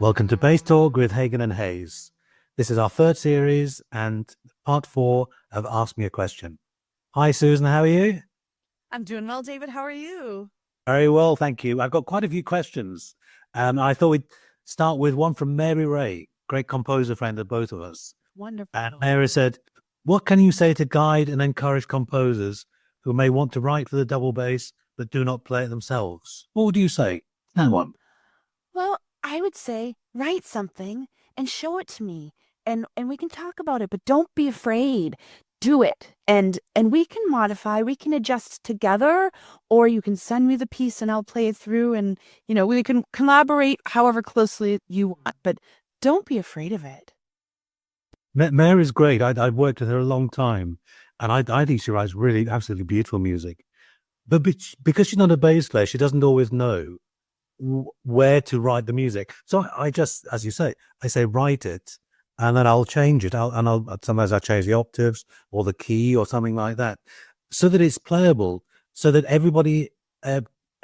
Welcome to Bass Talk with Hagen and Hayes. This is our third series and part 4 of Ask Me a Question. Hi, Susan. How are you? I'm doing well, David. How are you? Very well, thank you. I've got quite a few questions. I thought we'd start with one from Mary Ray, great composer friend of both of us. And Wonderful. Mary said, what can you say to guide and encourage composers who may want to write for the double bass but do not play it themselves? What would you say? That one. Well, I would say write something and show it to me and we can talk about it, but don't be afraid. Do it. And we can modify, we can adjust together, or you can send me the piece and I'll play it through and we can collaborate however closely you want, but don't be afraid of it. Mary's great. I've worked with her a long time, and I think she writes really absolutely beautiful music. But because she's not a bass player, she doesn't always know where to write the music. So I just, as you say, I say write it, and then I'll change it. I'll sometimes I change the octaves or the key or something like that, so that it's playable, so that everybody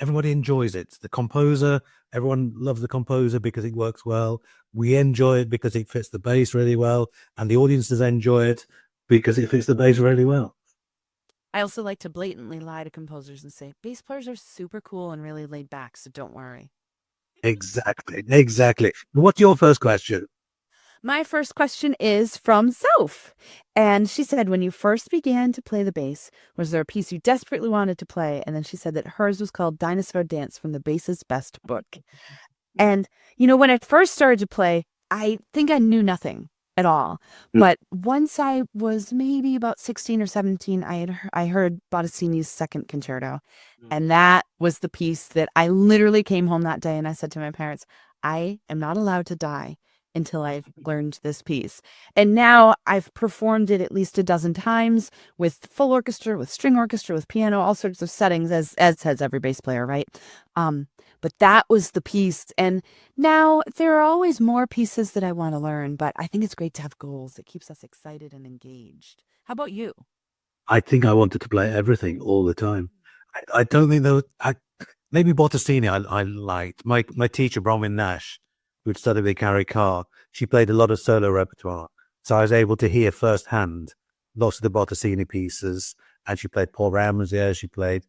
enjoys it. The composer, everyone loves the composer because it works well. We enjoy it because it fits the bass really well, and the audiences enjoy it because it fits the bass really well. I also like to blatantly lie to composers and say bass players are super cool and really laid back, so don't worry. Exactly, exactly. What's your first question? My first question is from Soph. And she said, when you first began to play the bass, was there a piece you desperately wanted to play? And then she said that hers was called Dinosaur Dance from the Bass's Best Book. And, when I first started to play, I think I knew nothing at all. But once I was maybe about 16 or 17, I heard Bottesini's second concerto. And that was the piece that I literally came home that day and I said to my parents, I am not allowed to die until I've learned this piece. And now I've performed it at least a dozen times with full orchestra, with string orchestra, with piano, all sorts of settings, as has every bass player, right? But that was the piece. And now there are always more pieces that I want to learn, but I think it's great to have goals. It keeps us excited and engaged. How about you? I think I wanted to play everything all the time. I don't think there was, maybe Bottesini I liked. My teacher, Bronwyn Nash, who'd studied with Carrie Carr, she played a lot of solo repertoire. So I was able to hear firsthand lots of the Bottesini pieces. And she played Paul Ramsey, she played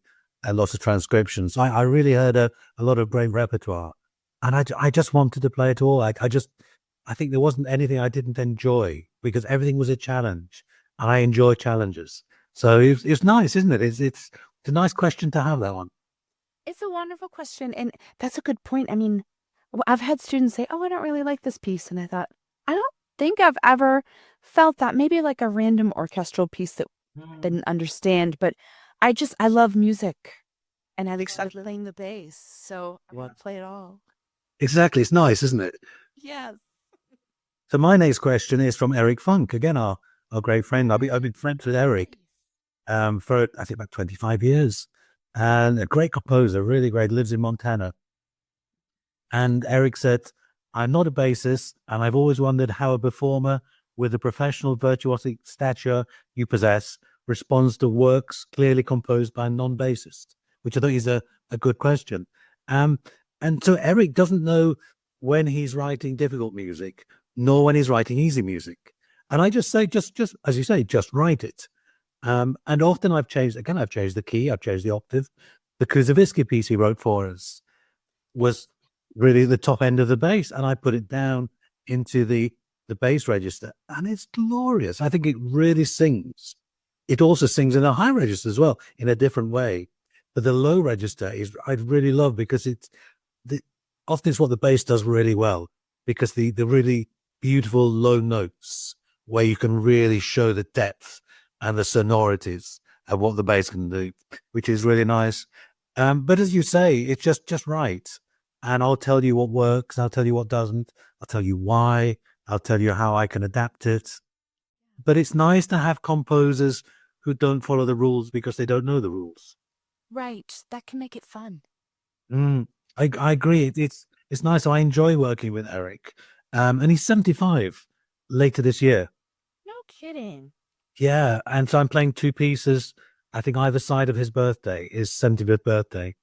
lots of transcriptions. I really heard a lot of great repertoire. And I just wanted to play it all. I think there wasn't anything I didn't enjoy because everything was a challenge. And I enjoy challenges. So it's nice, isn't it? It's a nice question to have, that one. It's a wonderful question. And that's a good point. I mean, I've had students say, oh, I don't really like this piece. And I thought, I don't think I've ever felt that. Maybe like a random orchestral piece that I didn't understand. But I love music and I like playing the bass. So I want to play it all. Exactly. It's nice, isn't it? Yes. So my next question is from Eric Funk, again, our great friend. I've been friends with Eric for I think about 25 years, and a great composer, really great. Lives in Montana. And Eric said, "I'm not a bassist, and I've always wondered how a performer with the professional virtuosic stature you possess responds to works clearly composed by a non-bassist," which I think is a good question. Um, and so Eric doesn't know when he's writing difficult music, nor when he's writing easy music. And I just say, just as you say, just write it. And often I've changed the key, I've changed the octave. The Kuzavisky piece he wrote for us was really the top end of the bass, and I put it down into the bass register, and it's glorious. I think it really sings. It also sings in a high register as well, in a different way. But the low register is I really love because often it's what the bass does really well, because the really beautiful low notes where you can really show the depth and the sonorities of what the bass can do, which is really nice. But as you say, it's just right. And I'll tell you what works. I'll tell you what doesn't. I'll tell you why. I'll tell you how I can adapt it. But it's nice to have composers who don't follow the rules because they don't know the rules. Right. That can make it fun. Mm, I agree. It's nice. I enjoy working with Eric. And he's 75 later this year. No kidding. Yeah. And so I'm playing two pieces. I think either side of his birthday, his 75th birthday,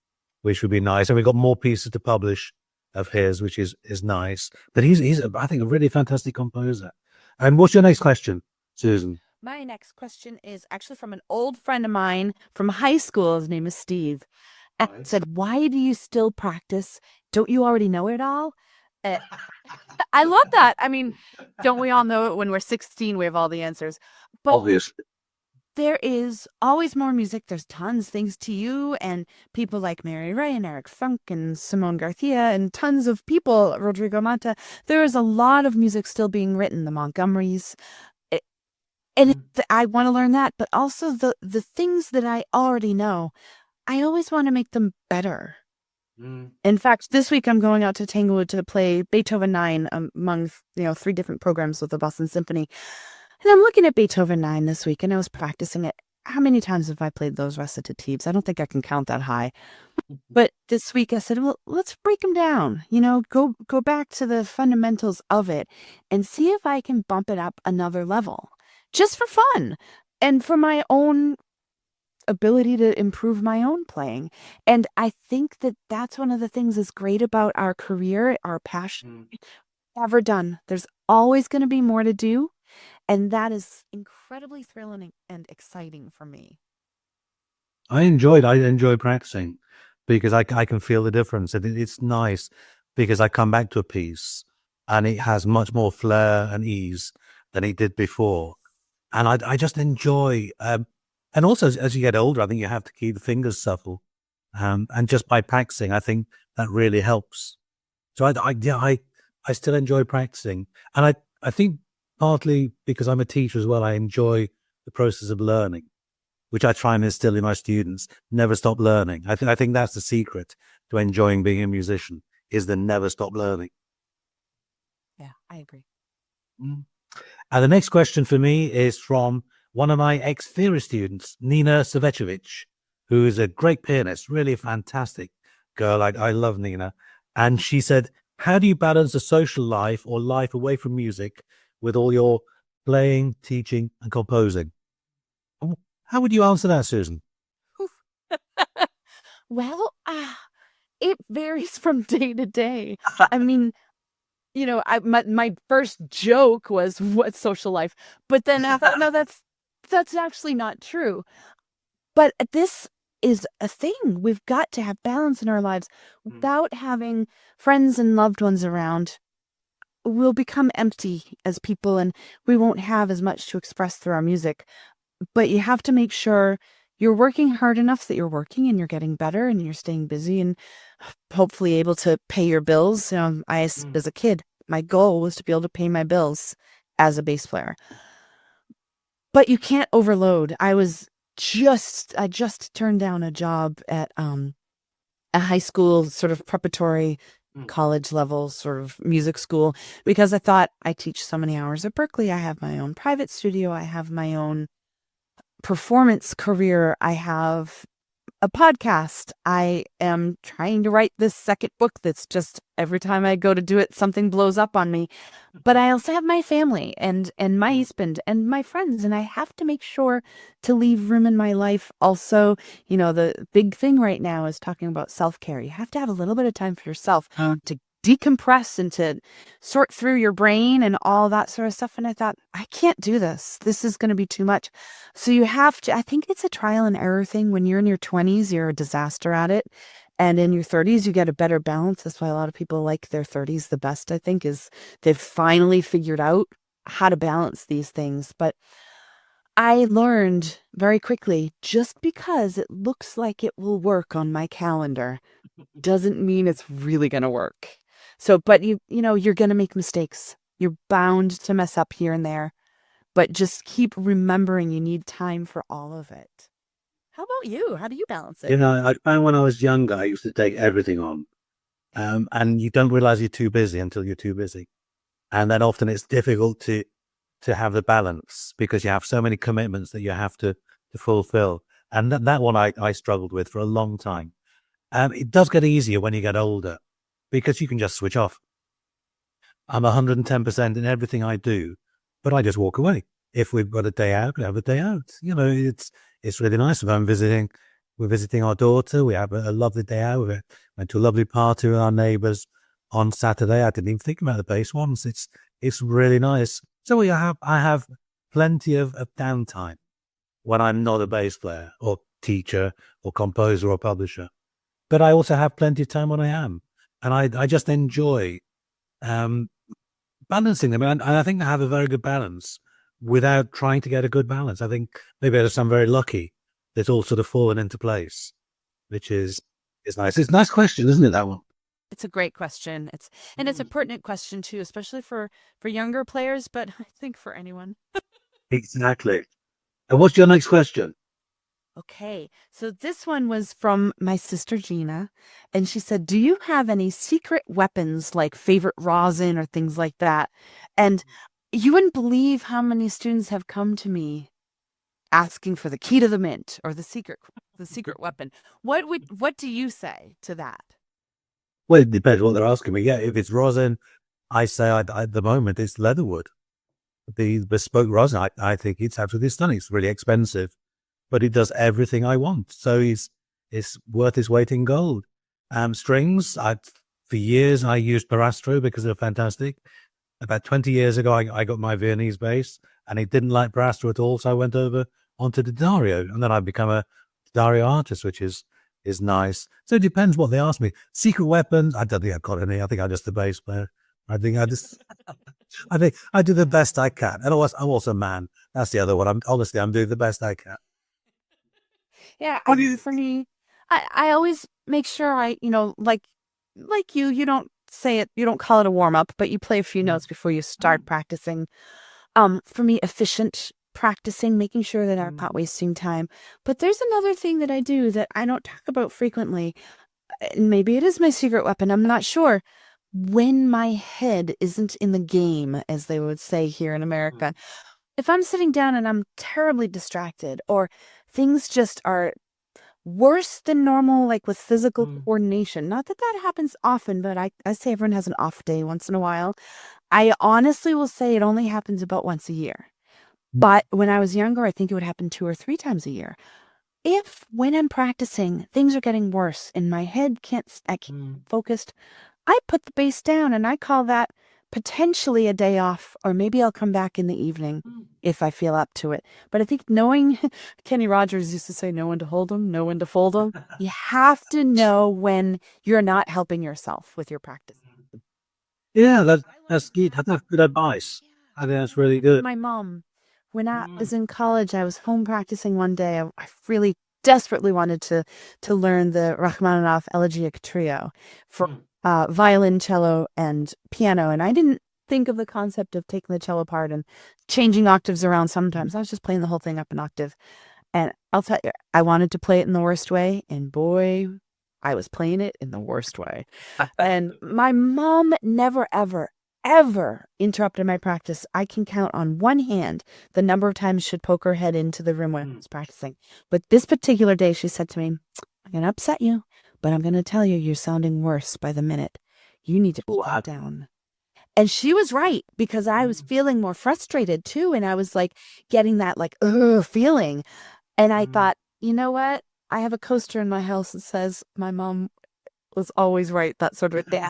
which would be nice. And we've got more pieces to publish of his, which is nice. But he's I think a really fantastic composer. And what's your next question, Susan? My next question is actually from an old friend of mine from high school. His name is Steve. And Right. said, "Why do you still practice? Don't you already know it all?" Uh, I love that. I mean, don't we all know it when we're 16? We have all the answers. But Obvious. there is always more music. There's tons thanks to you and people like Mary Ray and Eric Funk and Simone Garcia and tons of people, Rodrigo Mata. There is a lot of music still being written, the Montgomerys. And I want to learn that, but also the things that I already know, I always want to make them better. In fact, this week I'm going out to Tanglewood to play Beethoven 9 among 3 different programs with the Boston Symphony. And I'm looking at Beethoven 9 this week, and I was practicing it. How many times have I played those recitatives? I don't think I can count that high. But this week I said, well, let's break them down. Go back to the fundamentals of it and see if I can bump it up another level, just for fun and for my own ability to improve my own playing. And I think that that's one of the things that's great about our career, our passion. Never done. There's always going to be more to do. And that is incredibly thrilling and exciting for me. I enjoy practicing because I can feel the difference. And it's nice because I come back to a piece and it has much more flair and ease than it did before. And I just enjoy, and also as you get older, I think you have to keep the fingers supple. And just by practicing, I think that really helps. So I still enjoy practicing. And I think partly because I'm a teacher as well, I enjoy the process of learning, which I try and instill in my students. Never stop learning. I think that's the secret to enjoying being a musician, is the never stop learning. Yeah, I agree. And the next question for me is from one of my ex-theory students, Nina Savechovic, who is a great pianist, really fantastic girl. I love Nina. And she said, how do you balance a social life or life away from music with all your playing, teaching, and composing? How would you answer that, Susan? Well, it varies from day to day. I mean, my first joke was what social life, but then I thought, no, that's actually not true. But this is a thing. We've got to have balance in our lives. Without having friends and loved ones around, we'll become empty as people and we won't have as much to express through our music. But you have to make sure you're working hard enough that you're working and you're getting better and you're staying busy and hopefully able to pay your bills. As a kid, my goal was to be able to pay my bills as a bass player. But you can't overload. I just turned down a job at a high school sort of preparatory college level sort of music school because I thought I teach so many hours at Berkeley. I have my own private studio. I have my own performance career. I have a podcast. I am trying to write this second book that's just every time I go to do it, something blows up on me. But I also have my family and my husband and my friends, and I have to make sure to leave room in my life. Also, the big thing right now is talking about self-care. You have to have a little bit of time for yourself to decompress and to sort through your brain and all that sort of stuff. And I thought, I can't do this. This is going to be too much. So you have to, I think it's a trial and error thing. When you're in your 20s, you're a disaster at it. And in your 30s, you get a better balance. That's why a lot of people like their 30s the best, I think, is they've finally figured out how to balance these things. But I learned very quickly, just because it looks like it will work on my calendar doesn't mean it's really going to work. So, but you're going to make mistakes. You're bound to mess up here and there, but just keep remembering you need time for all of it. How about you? How do you balance it? I found when I was younger, I used to take everything on. And you don't realize you're too busy until you're too busy. And then often it's difficult to have the balance because you have so many commitments that you have to fulfill. And that one I struggled with for a long time. It does get easier when you get older because you can just switch off. I'm 110% in everything I do, but I just walk away. If we've got a day out, we have a day out. It's really nice. If we're visiting our daughter. We have a lovely day out. We went to a lovely party with our neighbors on Saturday. I didn't even think about the bass once. It's really nice. So I have plenty of downtime when I'm not a bass player or teacher or composer or publisher. But I also have plenty of time when I am. And I just enjoy um, balancing them. And I think I have a very good balance without trying to get a good balance. I think maybe I'm very lucky that it's all sort of fallen into place, which is nice. It's a nice question, isn't it, that one? It's a great question. It's a pertinent question too, especially for younger players, but I think for anyone. Exactly. And what's your next question? Okay, so this one was from my sister Gina, and she said, "Do you have any secret weapons like favorite rosin or things like that?" And you wouldn't believe how many students have come to me asking for the key to the mint or the secret weapon. What do you say to that? Well, it depends what they're asking me. Yeah, if it's rosin, I say at the moment it's leatherwood. The bespoke rosin, I think it's absolutely stunning. It's really expensive, but it does everything I want. So it's worth its weight in gold. Strings, for years I used Barastro because they're fantastic. About 20 years ago, I got my Viennese bass, and it didn't like Barastro at all, so I went over onto the Dario, and then I've become a Dario artist, which is nice. So it depends what they ask me. Secret weapons, I don't think I've got any. I think I'm just a bass player. I think I think I do the best I can. And I'm also a man. That's the other one. I'm doing the best I can. Yeah, What do you? for me, I always make sure like you don't say it, you don't call it a warm up, but you play a few notes before you start practicing. For me, efficient practicing, making sure that I'm not wasting time. But there's another thing that I do that I don't talk about frequently. And maybe it is my secret weapon. I'm not sure. When my head isn't in the game, as they would say here in America, if I'm sitting down and I'm terribly distracted or things just are worse than normal, like with physical coordination, not that that happens often, but I say everyone has an off day once in a while. I honestly will say it only happens about once a year. But when I was younger, I think it would happen 2 or 3 times a year. If when I'm practicing, things are getting worse and my head I can't get focused, I put the bass down and I call that potentially a day off, or maybe I'll come back in the evening if I feel up to it. But I think knowing Kenny Rogers used to say, know when to hold them, know when to fold them. You have to know when you're not helping yourself with your practice. Yeah, that's good. That's good advice. I think that's really good. My mom, when I was in college, I was home practicing one day. I really desperately wanted to learn the Rachmaninoff Elegiac Trio for violin, cello, and piano. And I didn't think of the concept of taking the cello apart and changing octaves around sometimes. I was just playing the whole thing up an octave. And I'll tell you, I wanted to play it in the worst way. And boy, I was playing it in the worst way. And my mom never, ever, ever interrupted my practice. I can count on one hand the number of times she'd poke her head into the room when I was practicing. But this particular day, she said to me, I'm going to upset you, but I'm going to tell you you're sounding worse by the minute. You need to calm down. And she was right, because I was feeling more frustrated too. And I was like getting that like, ugh, feeling. And I thought, you know what? I have a coaster in my house that says my mom was always right, that sort of thing.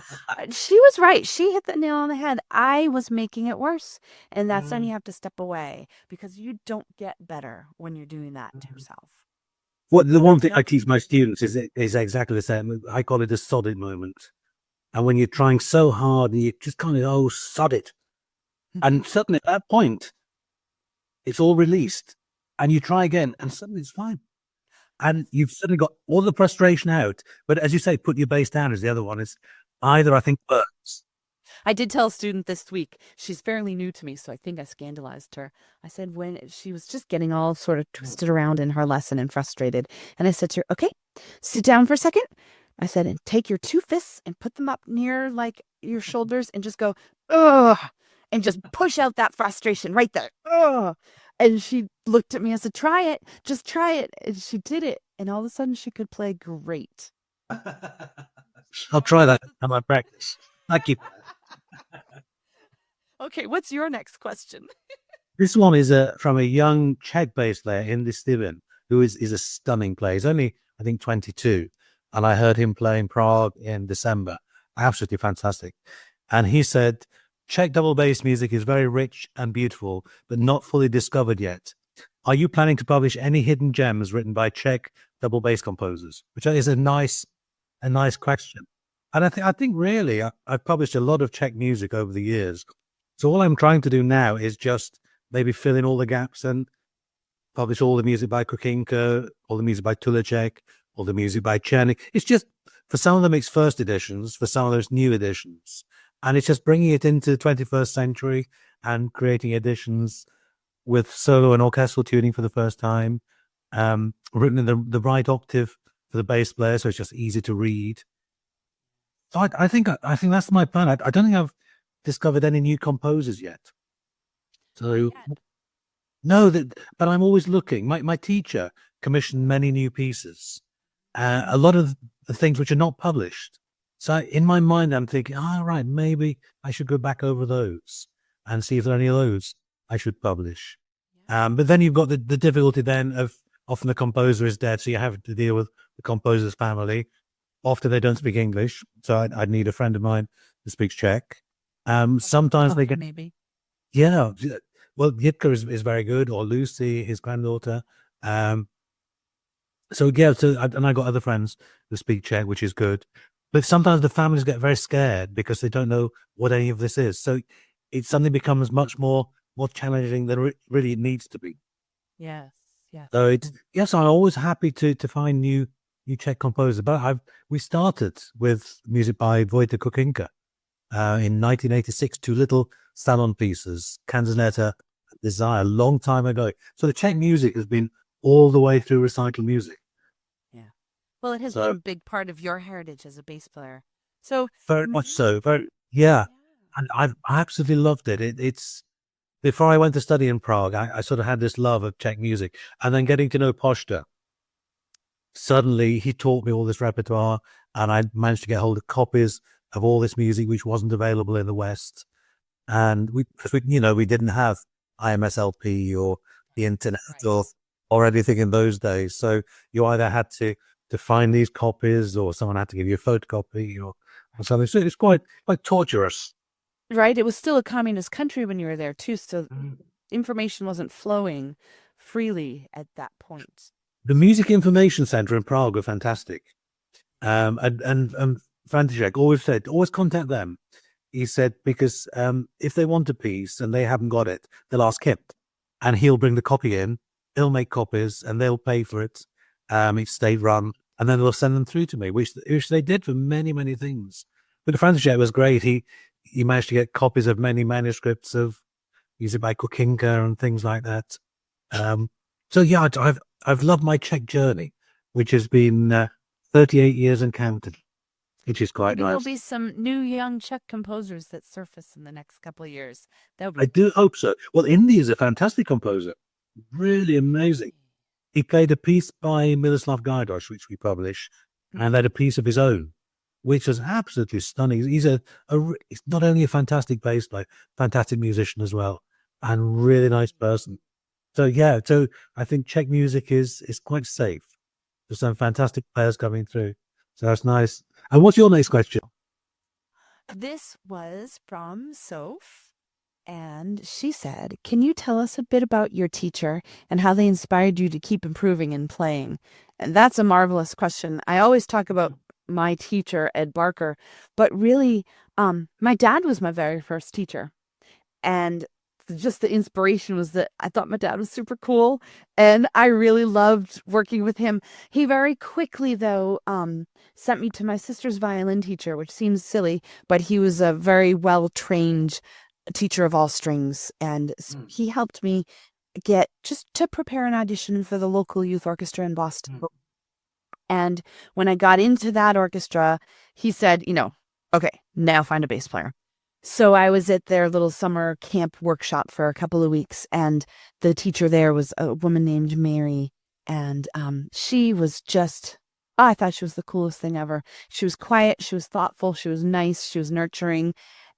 She was right. She hit the nail on the head. I was making it worse. And that's when you have to step away, because you don't get better when you're doing that to yourself. What the one thing I teach my students is exactly the same. I call it a sod it moment. And when you're trying so hard and you just kind of sod it, and suddenly at that point, it's all released, and you try again, and suddenly it's fine. And you've suddenly got all the frustration out. But as you say, put your bass down is the other one. Is either, I think, works. I did tell a student this week, she's fairly new to me, so I think I scandalized her. I said when she was just getting all sort of twisted around in her lesson and frustrated. And I said to her, okay, sit down for a second. I said, and take your 2 fists and put them up near like your shoulders and just go, ugh, and just push out that frustration right there. Ugh. And she looked at me and said, try it, just try it. And she did it. And all of a sudden she could play great. I'll try that in my practice. Thank you. Okay, what's your next question? This one is from a young Czech bass player in this Steven, who is a stunning player. He's only, I think, 22. And I heard him play in Prague in December. absolutely fantastic. And he said, Czech double bass music is very rich and beautiful, but not fully discovered yet. Are you planning to publish any hidden gems written by Czech double bass composers? Which is a nice question. And I think really, I've published a lot of Czech music over the years. So all I'm trying to do now is just maybe fill in all the gaps and publish all the music by Kukinka, all the music by Tulecek, all the music by Cherny. It's just, for some of them, it's first editions, for some of those new editions. And it's just bringing it into the 21st century and creating editions with solo and orchestral tuning for the first time, written in the right octave for the bass player, so it's just easy to read. So I think that's my plan. I don't think I've discovered any new composers yet. So no, but I'm always looking. My teacher commissioned many new pieces, a lot of the things which are not published. So in my mind, I'm thinking, right, maybe I should go back over those and see if there are any of those I should publish. But then you've got the difficulty then of often the composer is dead, so you have to deal with the composer's family. Often they don't speak English, so I'd need a friend of mine who speaks Czech. Sometimes they get maybe. yeah. Well, Yitka is very good, or Lucy, his granddaughter. So yeah, and I got other friends who speak Czech, which is good. But sometimes the families get very scared because they don't know what any of this is. So it suddenly becomes much more challenging than it really needs to be. Yes. So yes, I'm always happy to find new Czech composers. But we started with music by Vojta Kukinka in 1986, two little salon pieces, Canzonetta, Desire, a long time ago. So the Czech music has been all the way through recital music. Yeah. Well, it has been a big part of your heritage as a bass player. So very much so. Yeah. And I absolutely loved it. It's before I went to study in Prague, I sort of had this love of Czech music, and then getting to know Poshta. Suddenly, he taught me all this repertoire, and I managed to get hold of copies of all this music which wasn't available in the West. And because we didn't have IMSLP or the internet or anything in those days. So you either had to find these copies, or someone had to give you a photocopy or something. So it's quite torturous. Right. It was still a communist country when you were there too, so information wasn't flowing freely at that point. The Music Information Center in Prague were fantastic. And František always contact them. He said, because if they want a piece and they haven't got it, they'll ask him, and he'll bring the copy in. He'll make copies and they'll pay for it. It's state run, and then they'll send them through to me, which they did for many, many things. But František was great. He managed to get copies of many manuscripts of music by Kukinka and things like that. So yeah, I've loved my Czech journey, which has been 38 years and counting, which is quite nice. There'll be some new young Czech composers that surface in the next couple of years. I do hope so. Well, Indy is a fantastic composer, really amazing. He played a piece by Miroslav Gajdoš, which we publish, and had a piece of his own, which was absolutely stunning. He's he's not only a fantastic bass player, fantastic musician as well, and really nice person. So yeah, so I think Czech music is quite safe. There's some fantastic players coming through. So that's nice. And what's your next question? This was from Soph, and she said, can you tell us a bit about your teacher and how they inspired you to keep improving in playing? And that's a marvelous question. I always talk about my teacher, Ed Barker, but really, my dad was my very first teacher. And just the inspiration was that I thought my dad was super cool, and I really loved working with him. He very quickly, though, sent me to my sister's violin teacher, which seems silly, but he was a very well-trained teacher of all strings, and he helped me get just to prepare an audition for the local youth orchestra in Boston. And when I got into that orchestra, he said, okay, now find a bass player. So I was at their little summer camp workshop for a couple of weeks, and the teacher there was a woman named Mary, and she was just, I thought she was the coolest thing ever. She was quiet, she was thoughtful, she was nice, she was nurturing,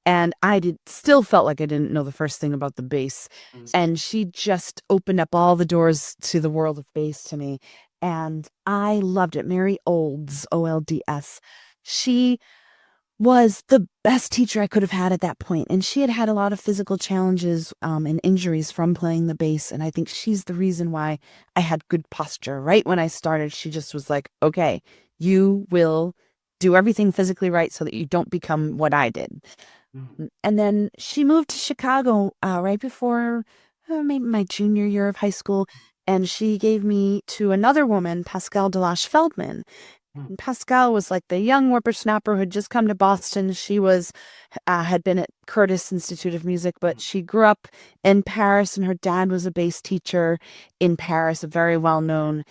and I still felt like I didn't know the first thing about the bass. And she just opened up all the doors to the world of bass to me, and I loved it. Mary Olds, Olds. She was the best teacher I could have had at that point. And she had had a lot of physical challenges and injuries from playing the bass. And I think she's the reason why I had good posture. Right when I started, she just was like, okay, you will do everything physically right so that you don't become what I did. And then she moved to Chicago right before maybe my junior year of high school. And she gave me to another woman, Pascal Delache Feldman. And Pascal was like the young whippersnapper who had just come to Boston. She was had been at Curtis Institute of Music, but she grew up in Paris, and her dad was a bass teacher in Paris, a very well-known,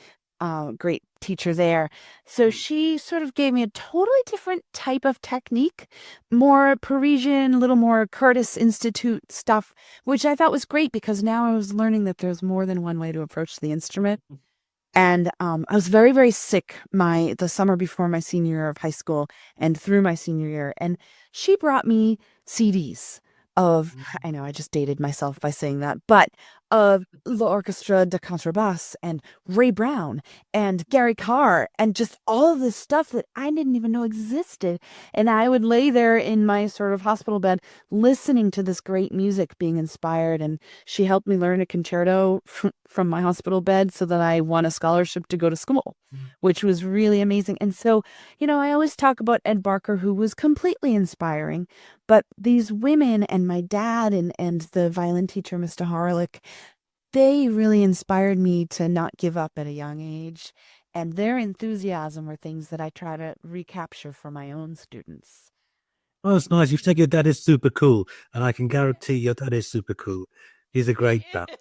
great teacher there. So she sort of gave me a totally different type of technique, more Parisian, a little more Curtis Institute stuff, which I thought was great because now I was learning that there's more than one way to approach the instrument. And I was very, very sick the summer before my senior year of high school and through my senior year. And she brought me CDs of, I know I just dated myself by saying that, but of L'Orchestre de Contrebasse and Ray Brown and Gary Carr and just all of this stuff that I didn't even know existed. And I would lay there in my sort of hospital bed listening to this great music being inspired. And she helped me learn a concerto from my hospital bed so that I won a scholarship to go to school, which was really amazing. And so, I always talk about Ed Barker, who was completely inspiring, but these women and my dad and the violin teacher, Mr. Harlick, they really inspired me to not give up at a young age. And their enthusiasm are things that I try to recapture for my own students. Oh, it's nice. You've said your dad is super cool, and I can guarantee your dad is super cool. He's a great dad.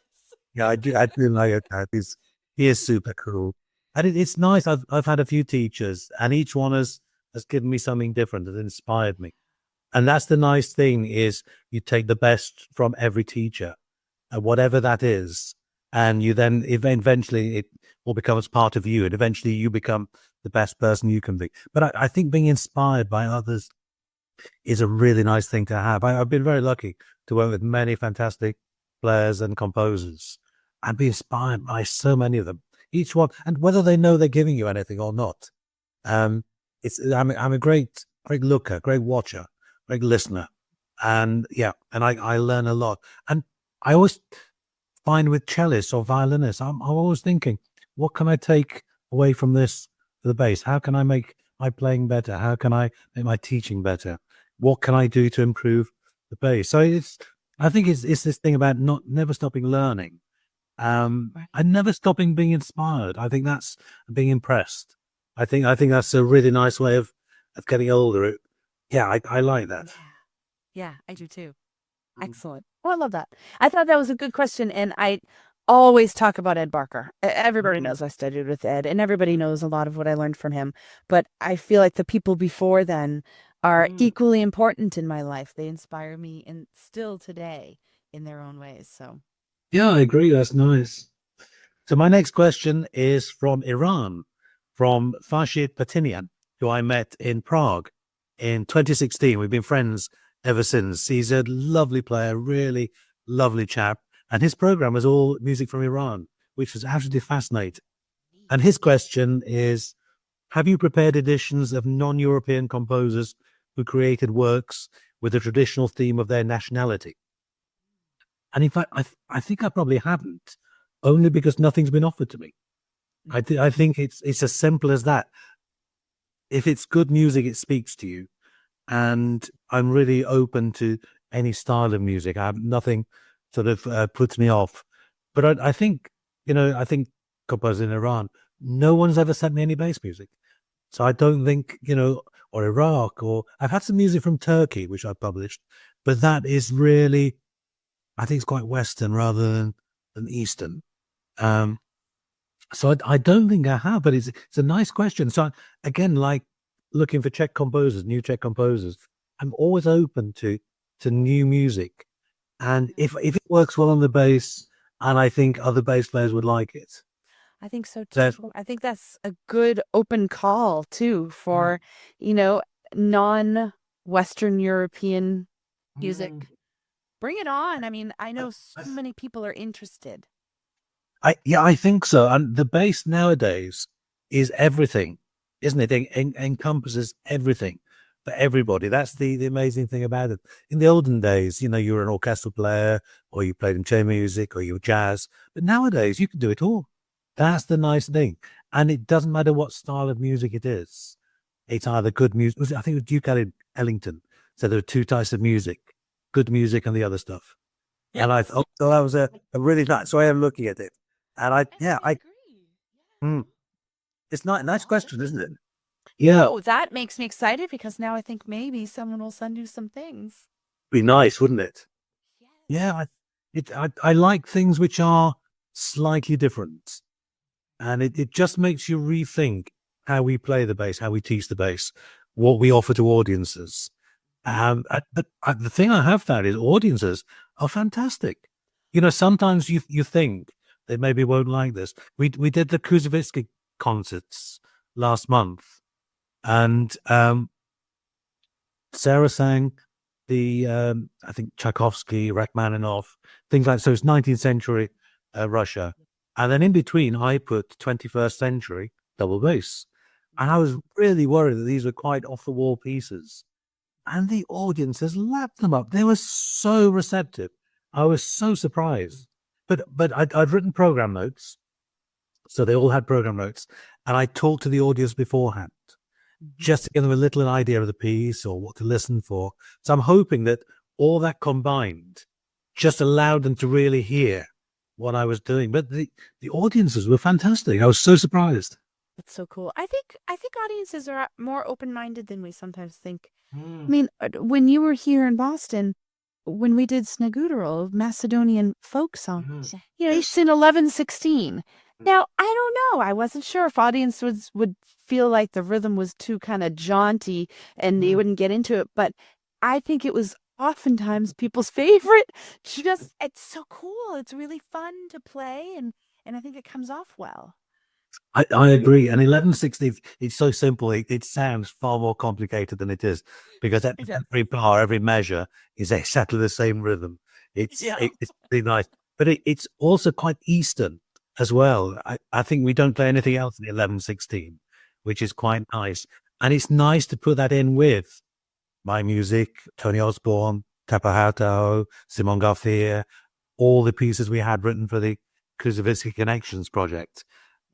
Yeah, I do like your dad. He is super cool. And it's nice. I've had a few teachers, and each one has given me something different, has inspired me. And that's the nice thing is you take the best from every teacher, whatever that is, and you then eventually it all becomes part of you, and eventually you become the best person you can be. But I think being inspired by others is a really nice thing to have. I've been very lucky to work with many fantastic players and composers and be inspired by so many of them. Each one, and whether they know they're giving you anything or not, um, I'm a great looker, great watcher, great listener, and yeah, and I learn a lot. And I always find with cellists or violinists, I'm always thinking, what can I take away from this for the bass? How can I make my playing better? How can I make my teaching better? What can I do to improve the bass? So I think it's this thing about never stopping learning, and never stopping being inspired. I think that's being impressed. I think that's a really nice way of getting older. Yeah, I like that. Yeah, I do too. Excellent. Oh, I love that. I thought that was a good question. And I always talk about Ed Barker. Everybody knows I studied with Ed, and everybody knows a lot of what I learned from him. But I feel like the people before then are equally important in my life. They inspire me and still today in their own ways. So, Yeah, I agree. That's nice. So my next question is from Iran, from Farshid Patinian, who I met in Prague in 2016. We've been friends ever since. He's a lovely player, really lovely chap. And his program was all music from Iran, which was absolutely fascinating. And his question is, have you prepared editions of non-European composers who created works with the traditional theme of their nationality? And in fact, I think I probably haven't, only because nothing's been offered to me. I think it's as simple as that. If it's good music, it speaks to you, and I'm really open to any style of music. I have nothing sort of puts me off. But I think I think composers in Iran, no one's ever sent me any bass music, so I don't think or Iraq, or I've had some music from Turkey which I published, but that is really I think it's quite Western rather than Eastern. Um, so I don't think I have, but it's a nice question. So again, like looking for Czech composers, new Czech composers, I'm always open to new music, and if it works well on the bass, and I think other bass players would like it, I think so too. then I think that's a good open call too for, you know, non-Western European music. Bring it on. I mean, I know so many people are interested. I think so. And the bass nowadays is everything, isn't it? It encompasses everything. for everybody. That's the amazing thing about it. In the olden days, you were an orchestral player, or you played in chamber music, or you were jazz. But nowadays, you can do it all. That's the nice thing. And it doesn't matter what style of music it is. It's either good music. I think it was Duke Ellington. So there are two types of music: good music and the other stuff. And I thought, so that was a really nice way of looking at it. And mm, it's not a nice question, isn't it? Yeah, Oh, that makes me excited because now I think maybe someone will send you some things. be nice, wouldn't it? Yeah, I like things which are slightly different, and it just makes you rethink how we play the bass, how we teach the bass, what we offer to audiences. But the thing I have found is audiences are fantastic. Sometimes you think they maybe won't like this. We did the Kuzovitsky concerts last month, and Sarah sang the I think Tchaikovsky, Rachmaninoff, things like so. It's 19th century Russia, and then in between, I put 21st century double bass, and I was really worried that these were quite off the wall pieces, and the audiences lapped them up. They were so receptive. I was so surprised. But I'd written program notes, so they all had program notes, and I talked to the audience beforehand just to give them a little idea of the piece or what to listen for. So I'm hoping that all that combined just allowed them to really hear what I was doing. But the audiences were fantastic. I was so surprised. That's so cool. I think audiences are more open-minded than we sometimes think. I Mm. mean, when you were here in Boston, when we did Snegurel, Macedonian folk song, Mhm. it's in 11/16. Now, I don't know. I wasn't sure if audiences would feel like the rhythm was too kind of jaunty and they Mm. wouldn't get into it, but I think it was oftentimes people's favorite. Just it's so cool. It's really fun to play and I think it comes off well. I agree. And 11/60, it's so simple. It sounds far more complicated than it is because It does. every bar, every measure is exactly the same rhythm. Yeah. It's really nice. But it's also quite Eastern as well. I think we don't play anything else in 11/16, which is quite nice. And it's nice to put that in with my music, Tony Osborne, Tapahao, Simon Garcia, all the pieces we had written for the Kuzovitsky Connections project.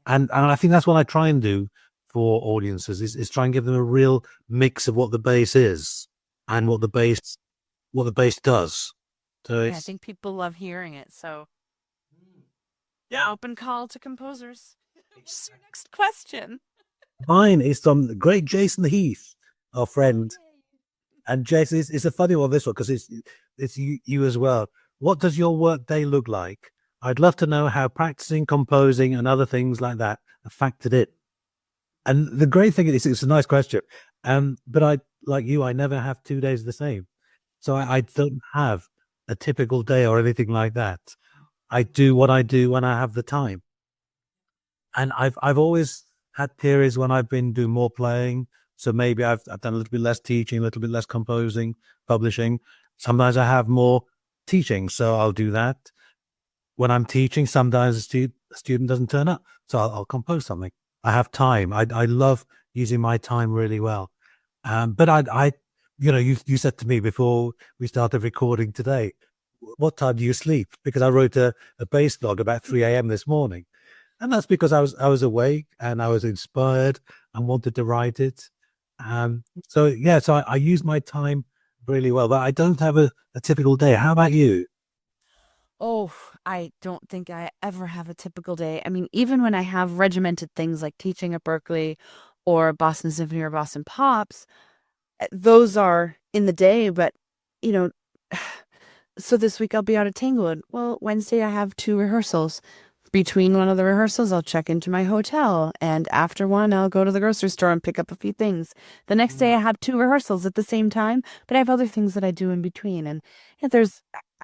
And I think that's what I try and do for audiences is try and give them a real mix of what the bass is and what the bass does. So Yeah, I it's think people love hearing it. So, yeah, open call to composers. What's your next question? mine is from the great Jason Heath, our friend. And Jason, it's a funny one, this one, because it's you as well. What does your work day look like? I'd love to know how practicing, composing, and other things like that are factored in. And the great thing is, it's a nice question. But like you, I never have 2 days the same. So I don't have a typical day or anything like that. I do what I do when I have the time. And I've always had periods when I've been doing more playing. So maybe I've done a little bit less teaching, a little bit less composing, publishing. Sometimes I have more teaching, so I'll do that. When I'm teaching, sometimes a student doesn't turn up, so I'll compose something. I have time. I love using my time really well. But you said to me before we started recording today, what time do you sleep? Because I wrote a bass log about 3 a.m. this morning. And that's because I was awake and I was inspired and wanted to write it. So yeah, so I use my time really well, but I don't have a typical day. How about you? Oh, I don't think I ever have a typical day. I mean, even when I have regimented things like teaching at Berkeley or Boston Symphony or Boston Pops, those are in the day, but you know, so this week I'll be out at Tanglewood. Well, Wednesday I have two rehearsals. Between one of the rehearsals, I'll check into my hotel, and after one, I'll go to the grocery store and pick up a few things. The next day, I have two rehearsals at the same time, but I have other things that I do in between. And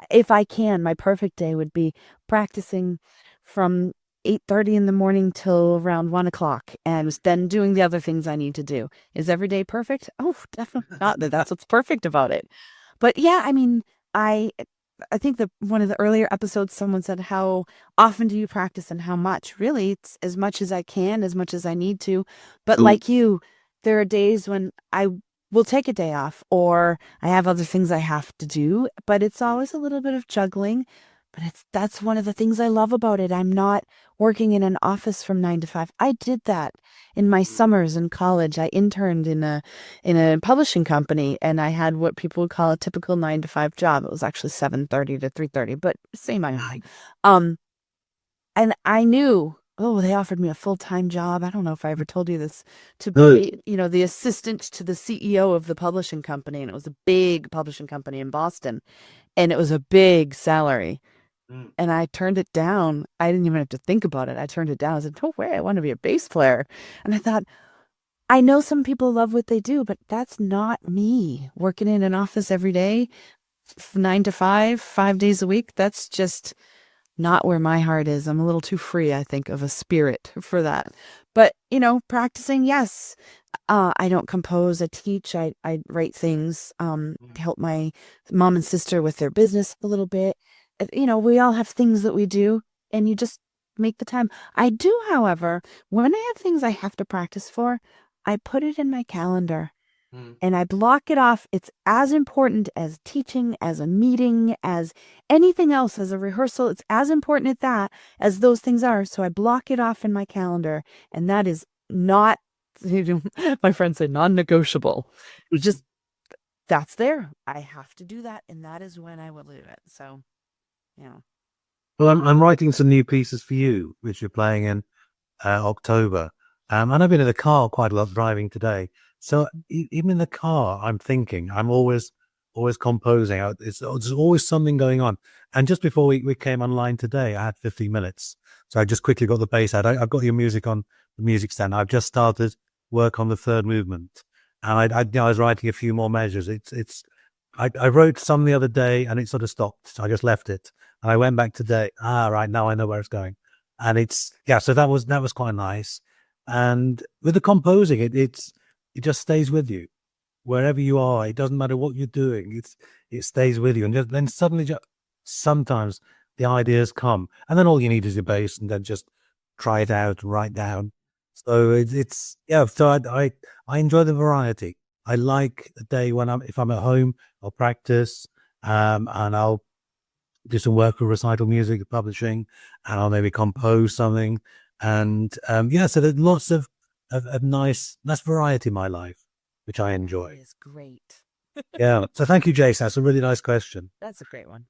if I can, my perfect day would be practicing from 8:30 in the morning till around 1 o'clock, and then doing the other things I need to do. Is every day perfect? Oh, definitely not. That's what's perfect about it. But yeah, I mean, I I think that one of the earlier episodes, someone said, "How often do you practice and how much?" Really, it's as much as I can, as much as I need to. But Mm. like you, there are days when I will take a day off, or I have other things I have to do, but it's always a little bit of juggling. But that's one of the things I love about it. I'm not working in an office from 9 to 5. I did that in my summers in college. I interned in a publishing company, and I had what people would call a typical 9 to 5 job. It was actually 7:30 to 3:30, but same amount. Um, and I knew, oh, they offered me a full-time job. I don't know if I ever told you this, to No. be, the assistant to the CEO of the publishing company. And it was a big publishing company in Boston. And it was a big salary. Mm. And I turned it down. I didn't even have to think about it. I turned it down. I said, no way, I want to be a bass player. And I thought, I know some people love what they do, but that's not me. Working in an office every day, 9 to 5, 5 days a week, that's just not where my heart is. I'm a little too free, I think, of a spirit for that. But, practicing, yes. I don't compose, I teach, I write things, to help my mom and sister with their business a little bit. We all have things that we do, and you just make the time. I do, however, when I have things I have to practice for, I put it in my calendar and I block it off. It's as important as teaching, as a meeting, as anything else, as a rehearsal. It's as important at that as those things are. So I block it off in my calendar, and that is not, my friends say, non-negotiable. Just that's there. I have to do that, and that is when I will do it. So, yeah. Well, I'm writing some new pieces for you, which you're playing in October. And I've been in the car quite a lot driving today. So even in the car, I'm thinking, I'm always composing. There's always something going on. And just before we came online today, I had 15 minutes. So I just quickly got the bass out. I've got your music on the music stand. I've just started work on the third movement. And I was writing a few more measures. I wrote some the other day and it sort of stopped. So I just left it. And I went back today. Right, now I know where it's going. And so that was quite nice. And with the composing, it just stays with you wherever you are. It doesn't matter what you're doing. It stays with you. And then suddenly, sometimes the ideas come, and then all you need is your bass, and then just try it out and write down. So it's yeah. So I enjoy the variety. I like a day when if I'm at home, I'll practice, and I'll do some work with recital music publishing, and I'll maybe compose something. And so there's lots of nice variety in my life, which I enjoy. It is great. Yeah. So thank you, Jason. That's a really nice question. That's a great one.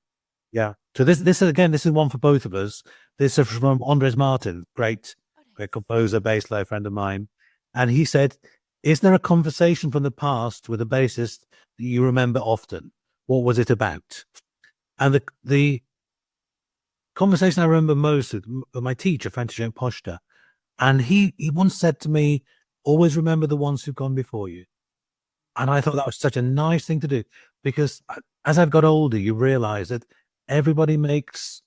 Yeah. So this is one for both of us. This is from Andres Martin, great composer, bass player friend of mine. And he said, is there a conversation from the past with a bassist that you remember often? What was it about? And the conversation I remember most with my teacher, František Pošta, and he once said to me, always remember the ones who've gone before you. And I thought that was such a nice thing to do, because as I've got older, you realize that everybody makes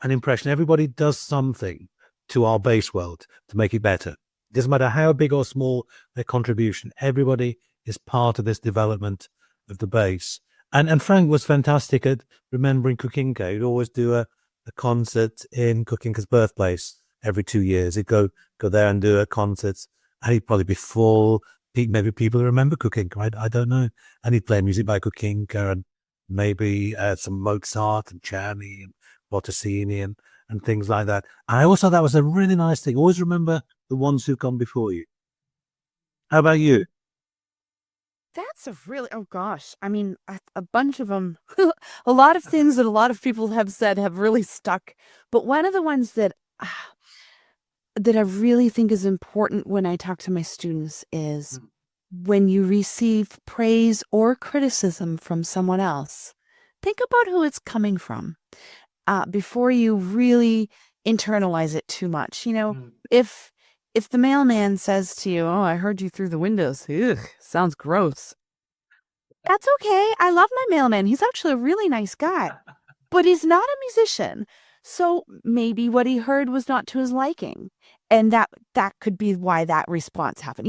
an impression. Everybody does something to our bass world to make it better. It doesn't matter how big or small their contribution. Everybody is part of this development of the bass. And Frank was fantastic at remembering Kukinka. He'd always do a concert in Kukinka's birthplace every 2 years. He'd go there and do a concert, and he'd probably be full. Maybe people remember Kukinka. I don't know. And he'd play music by Kukinka and maybe some Mozart and Czerny and Bottesini and things like that. And I also thought that was a really nice thing. Always remember the ones who've gone before you. How about you? That's a really, oh gosh. I mean, a bunch of them, a lot of things that a lot of people have said have really stuck. But one of the ones that I really think is important when I talk to my students is when you receive praise or criticism from someone else, think about who it's coming from before you really internalize it too much. If the mailman says to you, "Oh, I heard you through the windows. Ugh, sounds gross." That's okay. I love my mailman. He's actually a really nice guy, but he's not a musician. So maybe what he heard was not to his liking. And that could be why that response happened.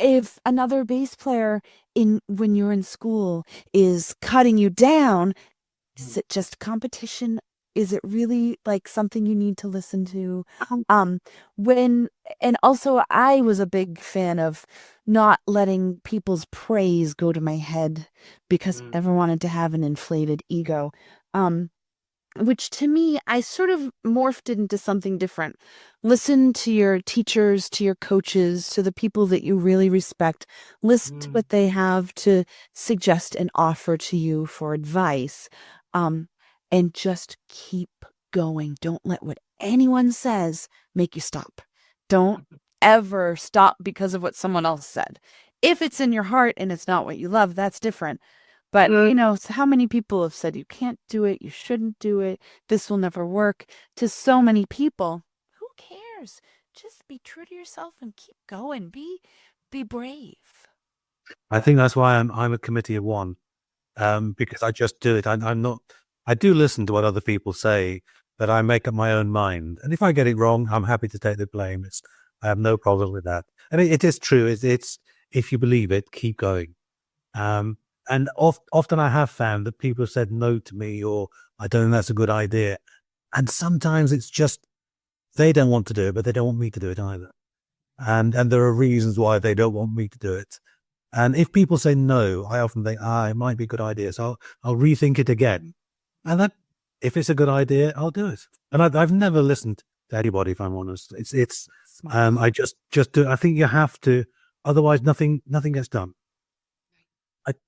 If another bass player when you're in school is cutting you down, is it just competition? Is it really like something you need to listen to? Um, when and also I was a big fan of not letting people's praise go to my head because I never wanted to have an inflated ego. Um, which to me, I sort of morphed it into something different. Listen to your teachers, to your coaches, to the people that you really respect. Listen to what they have to suggest and offer to you for advice. Um, and just keep going. Don't let what anyone says make you stop. Don't ever stop because of what someone else said. If it's in your heart and it's not what you love, that's different. But, so how many people have said you can't do it, you shouldn't do it, this will never work to so many people. Who cares? Just be true to yourself and keep going. Be brave. I think that's why I'm a committee of one, because I just do it. I'm not. I do listen to what other people say, but I make up my own mind. And if I get it wrong, I'm happy to take the blame. I have no problem with that. And it is true. It's if you believe it, keep going. Um, and often I have found that people have said no to me, or I don't think that's a good idea. And sometimes it's just they don't want to do it, but they don't want me to do it either. And there are reasons why they don't want me to do it. And if people say no, I often think, it might be a good idea. So I'll rethink it again. And that, if it's a good idea, I'll do it. And I've never listened to anybody, if I'm honest. Smart. I just do. I think you have to, otherwise nothing gets done.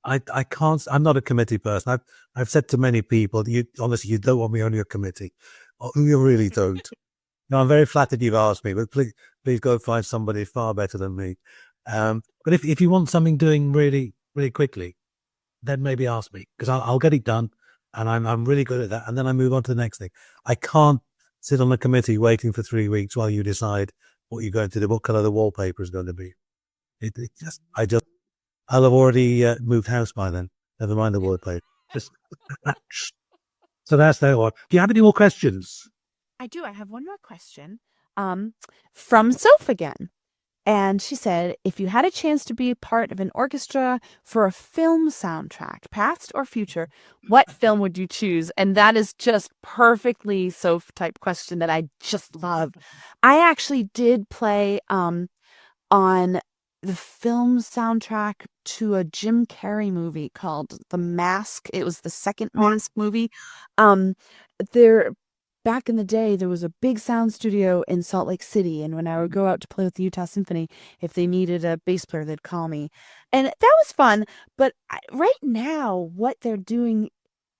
I can't. I'm not a committee person. I've said to many people, you honestly, you don't want me on your committee. Oh, you really don't. No, I'm very flattered you've asked me, but please go find somebody far better than me. But if you want something doing really, really quickly, then maybe ask me, because I'll get it done, and I'm really good at that. And then I move on to the next thing. I can't sit on a committee waiting for 3 weeks while you decide what you're going to do, what color the wallpaper is going to be. I'll have already moved house by then. Never mind the wallpaper. Just so that's that one. Do you have any more questions? I do. I have one more question. From Soph again. And she said, if you had a chance to be a part of an orchestra for a film soundtrack, past or future, what film would you choose? And that is just perfectly Soph type question that I just love. I actually did play on the film soundtrack to a Jim Carrey movie called The Mask. It was the second Mask movie. Um, there Back in the day, there was a big sound studio in Salt Lake City, and when I would go out to play with the Utah Symphony, if they needed a bass player, they'd call me, and that was fun. But right now, what they're doing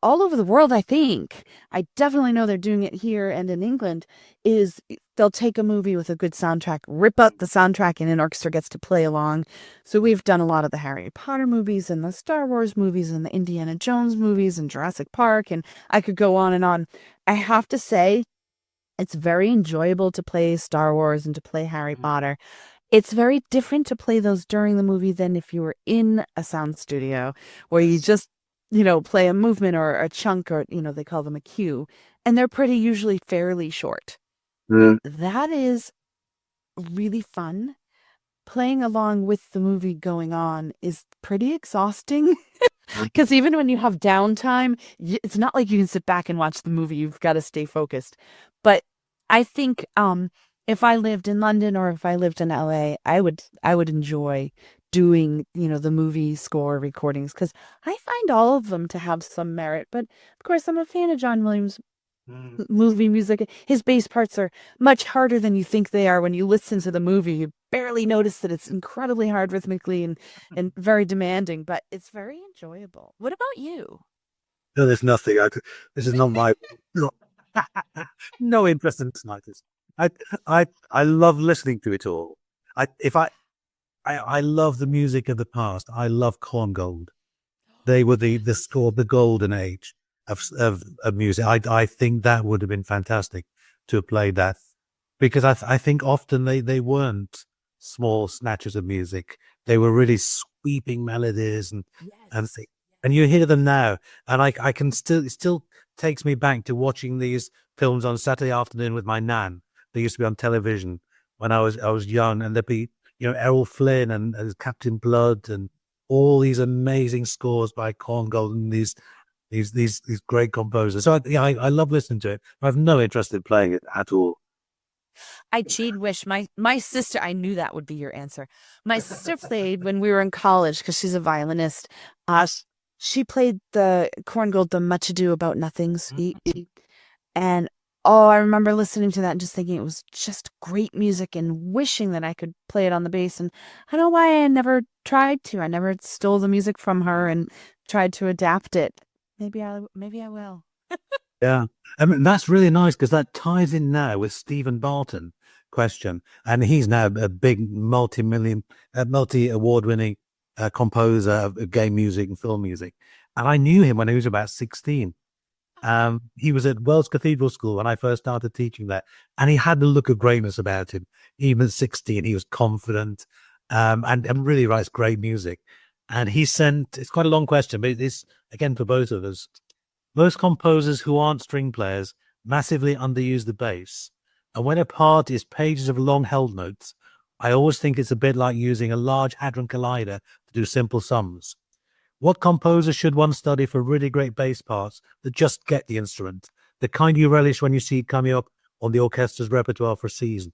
all over the world, I think, I definitely know they're doing it here and in England, is they'll take a movie with a good soundtrack, rip up the soundtrack, and an orchestra gets to play along. So we've done a lot of the Harry Potter movies and the Star Wars movies and the Indiana Jones movies and Jurassic Park, and I could go on and on. I have to say, it's very enjoyable to play Star Wars and to play Harry Potter. It's very different to play those during the movie than if you were in a sound studio where you just, play a movement or a chunk, or, they call them a cue, and they're pretty usually fairly short. That is really fun. Playing along with the movie going on is pretty exhausting. Because even when you have downtime, it's not like you can sit back and watch the movie. You've got to stay focused. But I think if I lived in London or if I lived in LA, I would enjoy doing, the movie score recordings, because I find all of them to have some merit. But of course, I'm a fan of John Williams' movie music. His bass parts are much harder than you think they are. When you listen to the movie, you barely notice that it's incredibly hard rhythmically and very demanding, but it's very enjoyable. What about you? No, there's nothing. This is not my no, no interest in tinnitus. I I love listening to it all. I love the music of the past. I love Corn Gold. They were the score, the golden age of music. I think that would have been fantastic to have played that, because I think often they weren't small snatches of music. They were really sweeping melodies and Yes. things. And you hear them now, and I can still, it still takes me back to watching these films on Saturday afternoon with my nan. They used to be on television when I was young, and there'd be, Errol Flynn and Captain Blood and all these amazing scores by Korngold and these these great composers. So I love listening to it. I have no interest in playing it at all. I cheat wish my sister. I knew that would be your answer. My sister played when we were in college because she's a violinist. She played the Korngold, the Much Ado About Nothings, and oh, I remember listening to that and just thinking it was just great music and wishing that I could play it on the bass. And I don't know why I never tried to. I never stole the music from her and tried to adapt it. Maybe I will. Yeah. I mean, that's really nice because that ties in now with Stephen Barton question. And he's now a big multi-award winning composer of game music and film music. And I knew him when he was about 16. He was at Wells Cathedral School when I first started teaching there. And he had the look of greatness about him. Even at 16, he was confident and really writes great music. And he sent, it's quite a long question, but it's, again, for both of us. Most composers who aren't string players massively underuse the bass. And when a part is pages of long held notes, I always think it's a bit like using a large Hadron Collider to do simple sums. What composer should one study for really great bass parts that just get the instrument? The kind you relish when you see it coming up on the orchestra's repertoire for a season.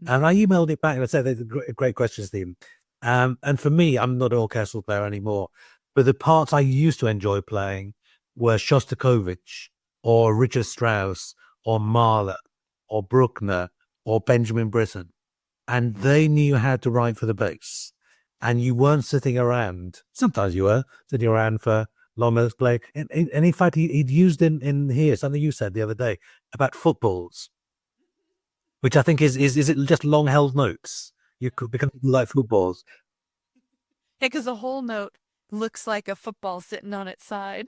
And I emailed it back and I said, that's a great question, Stephen. And for me, I'm not an orchestral player anymore, but the parts I used to enjoy playing were Shostakovich or Richard Strauss or Mahler or Bruckner or Benjamin Britten. And they knew how to write for the bass. And you weren't sitting around. Sometimes you were sitting around for long minutes play. And in fact, he'd used in here something you said the other day about footballs, which I think is it just long held notes? You could become like footballs. Yeah, because the whole note looks like a football sitting on its side.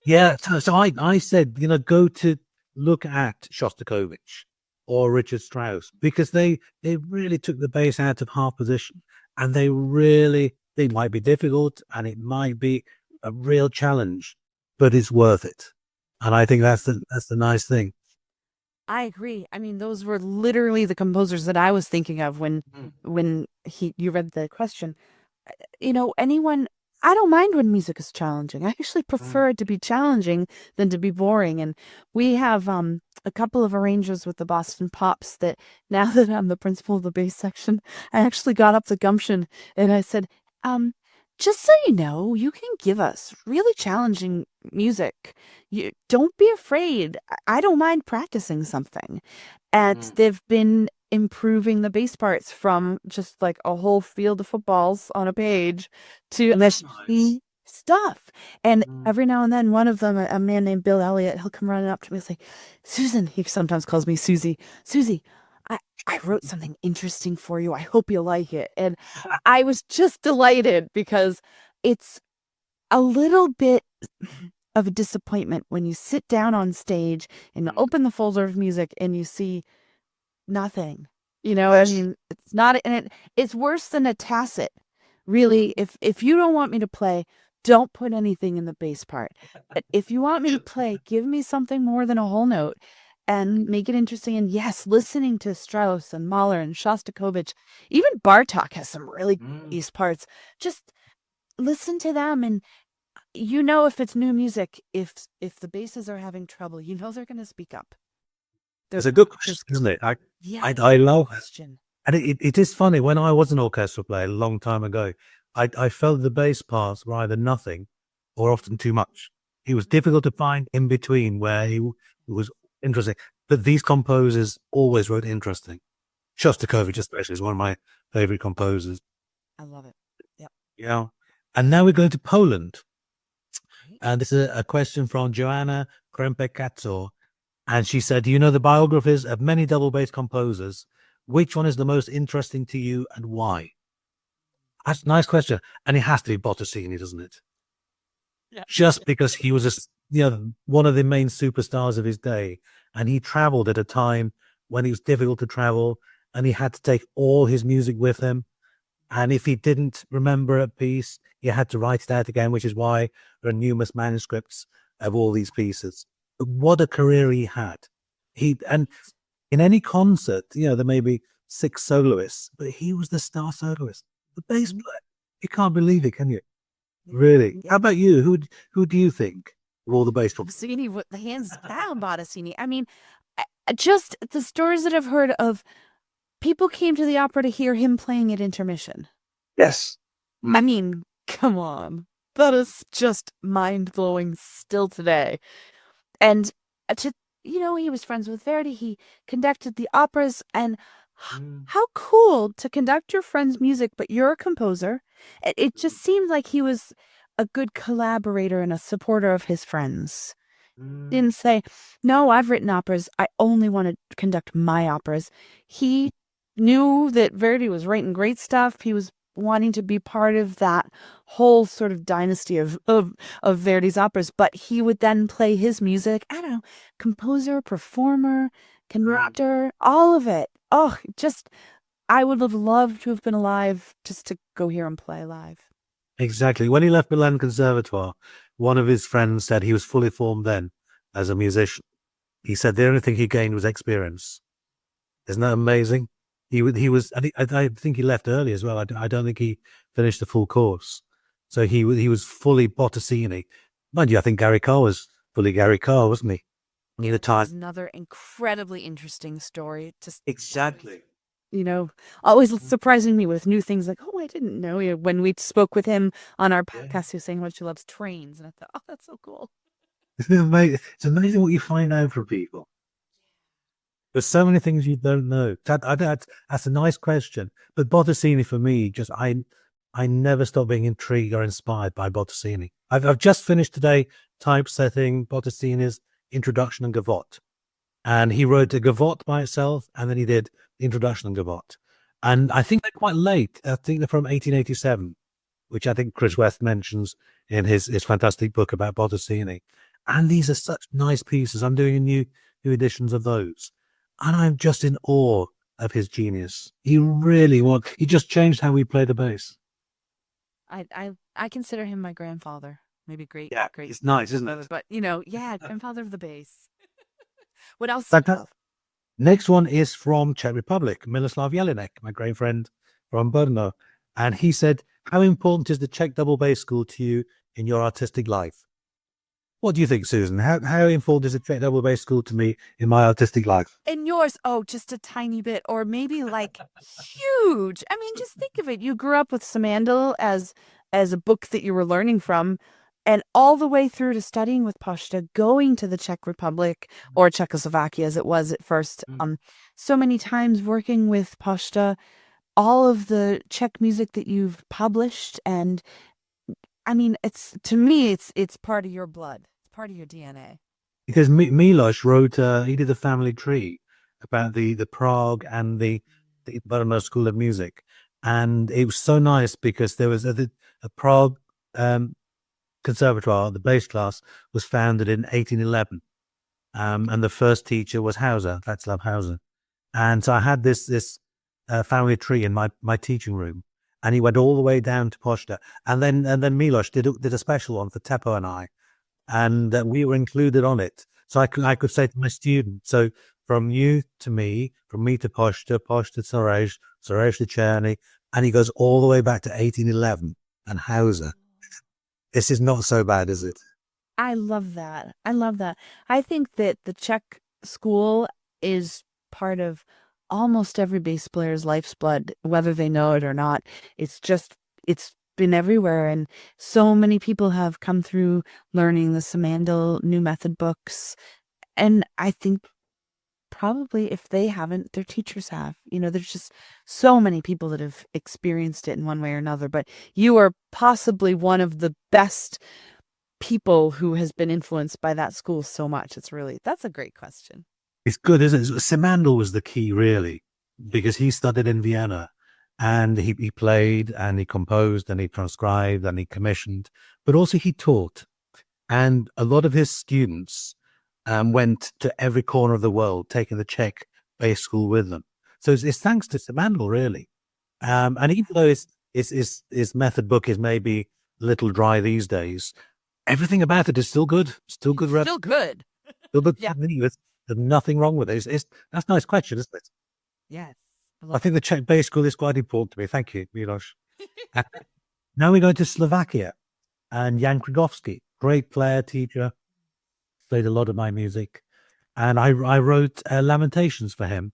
Yeah. So I said, go to look at Shostakovich or Richard Strauss because they really took the bass out of half position and they might be difficult and it might be a real challenge, but it's worth it. And I think that's the nice thing. I agree. I mean, those were literally the composers that I was thinking of when you read the question. Anyone, I don't mind when music is challenging. I actually prefer it to be challenging than to be boring. And we have a couple of arrangers with the Boston Pops that now that I'm the principal of the bass section, I actually got up the gumption and I said, just so you know, you can give us really challenging music. You don't be afraid. I don't mind practicing something. And they've been improving the bass parts from just like a whole field of footballs on a page to machine stuff. And every now and then, one of them, a man named Bill Elliott, he'll come running up to me and say, Susan, he sometimes calls me Susie, I wrote something interesting for you. I hope you like it. And I was just delighted because it's a little bit of a disappointment when you sit down on stage and open the folder of music and you see nothing. I mean, it's not, and it's worse than a tacit. Really, if you don't want me to play, don't put anything in the bass part. But if you want me to play, give me something more than a whole note and make it interesting. And yes, listening to Strauss and Mahler and Shostakovich, even Bartok has some really bass parts. Just listen to them and if it's new music, if the basses are having trouble, they're going to speak up. It's a good question, isn't it? I love question. And it is funny, when I was an orchestral player a long time ago, I felt the bass parts were either nothing or often too much. He was difficult to find in between where he was interesting. But these composers always wrote interesting. Shostakovich especially is one of my favorite composers. I love it. Yep. Yeah. And now we're going to Poland. And this is a question from Joanna Krempek-Katzor. And she said, do you know the biographies of many double bass composers? Which one is the most interesting to you and why? That's a nice question. And it has to be Bottesini, doesn't it? Yeah. Just because he was one of the main superstars of his day. And he traveled at a time when it was difficult to travel and he had to take all his music with him. And if he didn't remember a piece, he had to write it out again, which is why there are numerous manuscripts of all these pieces. But what a career he had. And in any concert, there may be 6 soloists, but he was the star soloist, the bass player. You can't believe it, can you? Really? Yeah. How about you? Who do you think of all the bass. Botticelli, the hands down Botticelli. I mean, just the stories that I've heard of people came to the opera to hear him playing at intermission. Yes. I mean, come on. That is just mind-blowing still today. And he was friends with Verdi. He conducted the operas, and how cool to conduct your friend's music, but you're a composer. It just seemed like he was a good collaborator and a supporter of his friends. Didn't say, no, I've written operas. I only want to conduct my operas. He knew that Verdi was writing great stuff. He was wanting to be part of that whole sort of dynasty of Verdi's operas, but he would then play his music. I don't know, composer, performer, conductor, all of it. Oh, I would have loved to have been alive just to go hear him play live. Exactly. When he left Milan Conservatoire, one of his friends said he was fully formed then as a musician. He said the only thing he gained was experience. Isn't that amazing? He was, I think he left early as well. I don't think he finished the full course. So he was fully Botticelli. Mind you, I think Gary Carr was fully Gary Carr, wasn't he? Neither time. Another incredibly interesting story. Exactly. Always surprising me with new things like, oh, I didn't know. When we spoke with him on our podcast, he was saying how much he loves trains. And I thought, oh, that's so cool. It's amazing what you find out from people. There's so many things you don't know. That's a nice question. But Botticelli for me, I never stop being intrigued or inspired by Botticelli. I've just finished today typesetting Botticelli's Introduction and Gavotte. And he wrote a Gavotte by itself, and then he did the Introduction and Gavotte. And I think they're quite late. I think they're from 1887, which I think Chris West mentions in his fantastic book about Botticelli. And these are such nice pieces. I'm doing new editions of those. And I'm just in awe of his genius. He just changed how we play the bass. I consider him my grandfather. Maybe great. It's nice, isn't it? But, grandfather of the bass. What else? Next one is from Czech Republic, Miloslav Jelinek, my great friend from Brno. And he said, how important is the Czech double bass school to you in your artistic life? What do you think, Susan? How important is the Czech double bass school to me in my artistic life? In yours, just a tiny bit, or maybe like huge. I mean, just think of it. You grew up with Samandel as a book that you were learning from, and all the way through to studying with Posta, going to the Czech Republic or Czechoslovakia as it was at first. So many times working with Posta, all of the Czech music that you've published, and I mean, to me, it's part of your blood. It's part of your DNA. Because Milos wrote, he did a family tree about the Prague and the Brno School of Music, and it was so nice because there was a Prague Conservatoire. The bass class was founded in 1811, and the first teacher was Hauser, Václav Hauser, and so I had this family tree in my teaching room. And he went all the way down to Posta, and then Milos did a special one for Teppo and I, and we were included on it. So I could say to my students, so from you to me, from me to Posta, Posta to Sorej, Sorej to Czerny, and he goes all the way back to 1811 and Hauser. This is not so bad, is it? I love that. I think that the Czech school is part of almost every bass player's life's blood, whether they know it or not. It's been everywhere, and so many people have come through learning the Samandel new method books, and I think probably if they haven't, their teachers have. There's just so many people that have experienced it in one way or another, but you are possibly one of the best people who has been influenced by that school so much. That's a great question. It's good, isn't it? Simandl was the key, really, because he studied in Vienna, and he played and he composed and he transcribed and he commissioned, but also he taught. And a lot of his students went to every corner of the world, taking the Czech bass school with them. So it's thanks to Simandl, really. And even though his method book is maybe a little dry these days, everything about it is still good. Still good. Still good. Still good. Yeah. There's nothing wrong with it. That's a nice question, isn't it? Yes. I think the Czech bass school is quite important to me. Thank you, Milos. Now we're going to Slovakia, and Jan Krigovsky, great player, teacher. played a lot of my music, and I wrote Lamentations for him,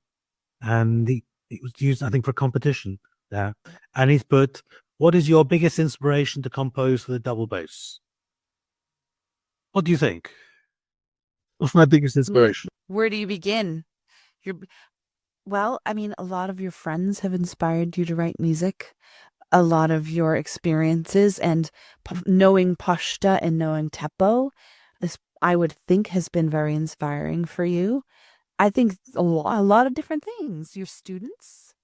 and it was used, I think, for a competition there. And he's put, "What is your biggest inspiration to compose for the double bass?" What do you think? What's my biggest inspiration? Where do you begin? You're Well, I mean, a lot of your friends have inspired you to write music. A lot of your experiences and knowing Pashta and knowing Teppo, this I would think has been very inspiring for you. I think a lot of different things. Your students.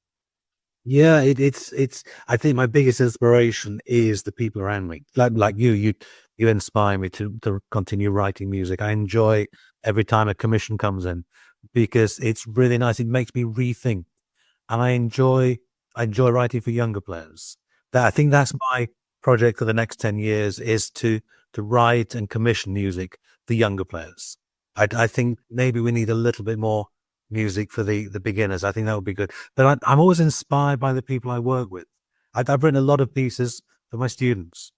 Yeah, it's. I think my biggest inspiration is the people around me. Like you inspire me to continue writing music. I enjoy every time a commission comes in because it's really nice. It makes me rethink, and I enjoy writing for younger players. That I think that's my project for the next 10 years is to write and commission music for younger players. I think maybe we need a little bit more music for the beginners. I think that would be good. But I'm always inspired by the people I work with. I've written a lot of pieces for my students,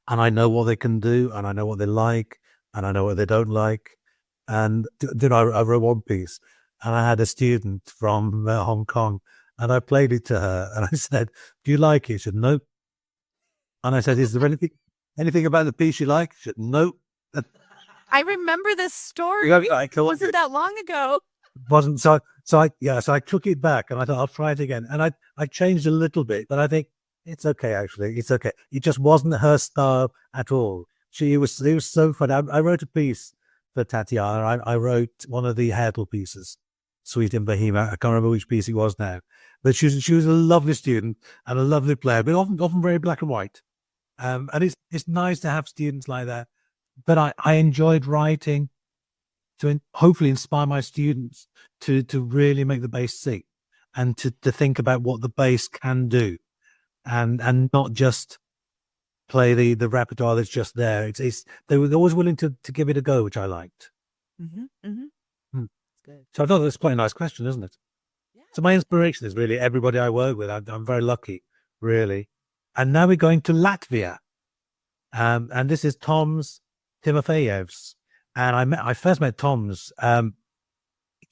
and I know what they can do, and I know what they like, and I know what they don't like. And I wrote one piece, and I had a student from Hong Kong, and I played it to her, and I said, "Do you like it?" She said, "No." And I said, "Is there anything about the piece you like?" She said, "No." I remember this story. I told Wasn't you. that long ago? Wasn't so I took it back and I thought I'll try it again, and I changed a little bit, but I think it's okay. Actually, it's okay. It just wasn't her style at all. It was so fun. I wrote a piece for Tatiana. I wrote one of the Hertel pieces, Sweet in Bohemia. I can't remember which piece it was now, but she was a lovely student and a lovely player, but often very black and white. And it's nice to have students like that. But I enjoyed writing to hopefully inspire my students to really make the bass sing and to think about what the bass can do and not just play the repertoire that's just there. It's they were always willing to give it a go, which I liked. Mm-hmm. Mm-hmm. Hmm. Good. So I thought that's quite a nice question, isn't it? Yeah. So my inspiration is really everybody I work with. I'm very lucky, really. And now we're going to Latvia. And this is Tom's Timofeyev's. And I first met Tom's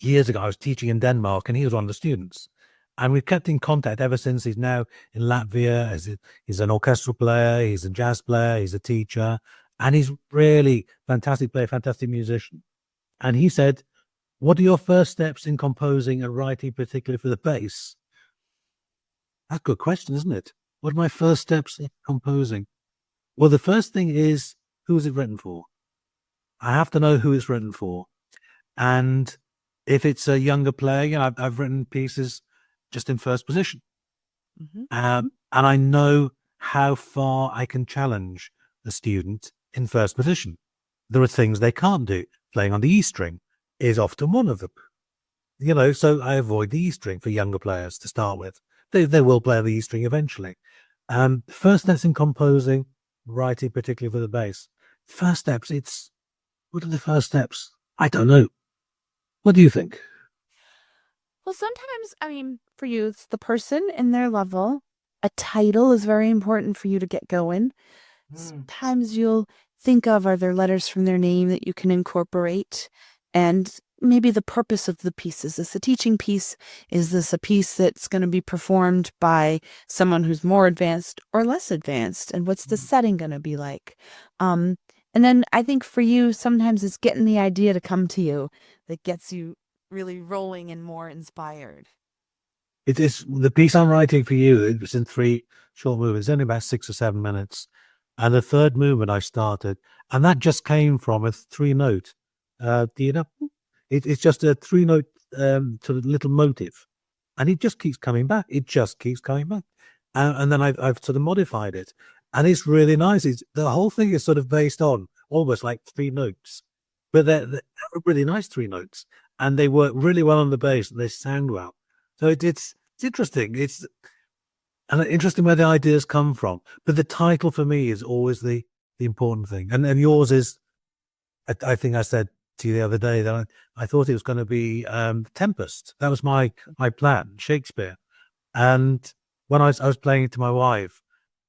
years ago. I was teaching in Denmark, and he was one of the students. And we've kept in contact ever since. He's now in Latvia. He's an orchestral player. He's a jazz player. He's a teacher, and he's really fantastic player, fantastic musician. And he said, "What are your first steps in composing and writing, particularly for the bass?" That's a good question, isn't it? What are my first steps in composing? Well, the first thing is, who is it written for? I have to know who it's written for. And if it's a younger player, I've written pieces just in first position. Mm-hmm. And I know how far I can challenge the student in first position. There are things they can't do. Playing on the E string is often one of them. So I avoid the E string for younger players to start with. They will play the E string eventually. First steps in composing, writing, particularly for the bass. First steps, what are the first steps? I don't know. What do you think? Well, sometimes, I mean, for you, it's the person and their level. A title is very important for you to get going. Sometimes you'll think of, are there letters from their name that you can incorporate? And maybe the purpose of the piece. Is this a teaching piece? Is this a piece that's going to be performed by someone who's more advanced or less advanced? And what's the setting going to be like? And then I think for you, sometimes it's getting the idea to come to you that gets you really rolling and more inspired. It is the piece I'm writing for you. It was in three short movements, only about 6 or 7 minutes. And the third movement I started, and that just came from a 3 note. Do you know? It's just a 3 note sort of little motive, and it just keeps coming back. It just keeps coming back, and then I've sort of modified it, and it's really nice. The whole thing is sort of based on almost like 3 notes, but they're really nice 3 notes, and they work really well on the bass, and they sound well. So it's interesting. It's and interesting where the ideas come from. But the title for me is always the important thing. And yours is, I think I said to you the other day that I thought it was going to be Tempest. That was my plan, Shakespeare. And when I was playing it to my wife,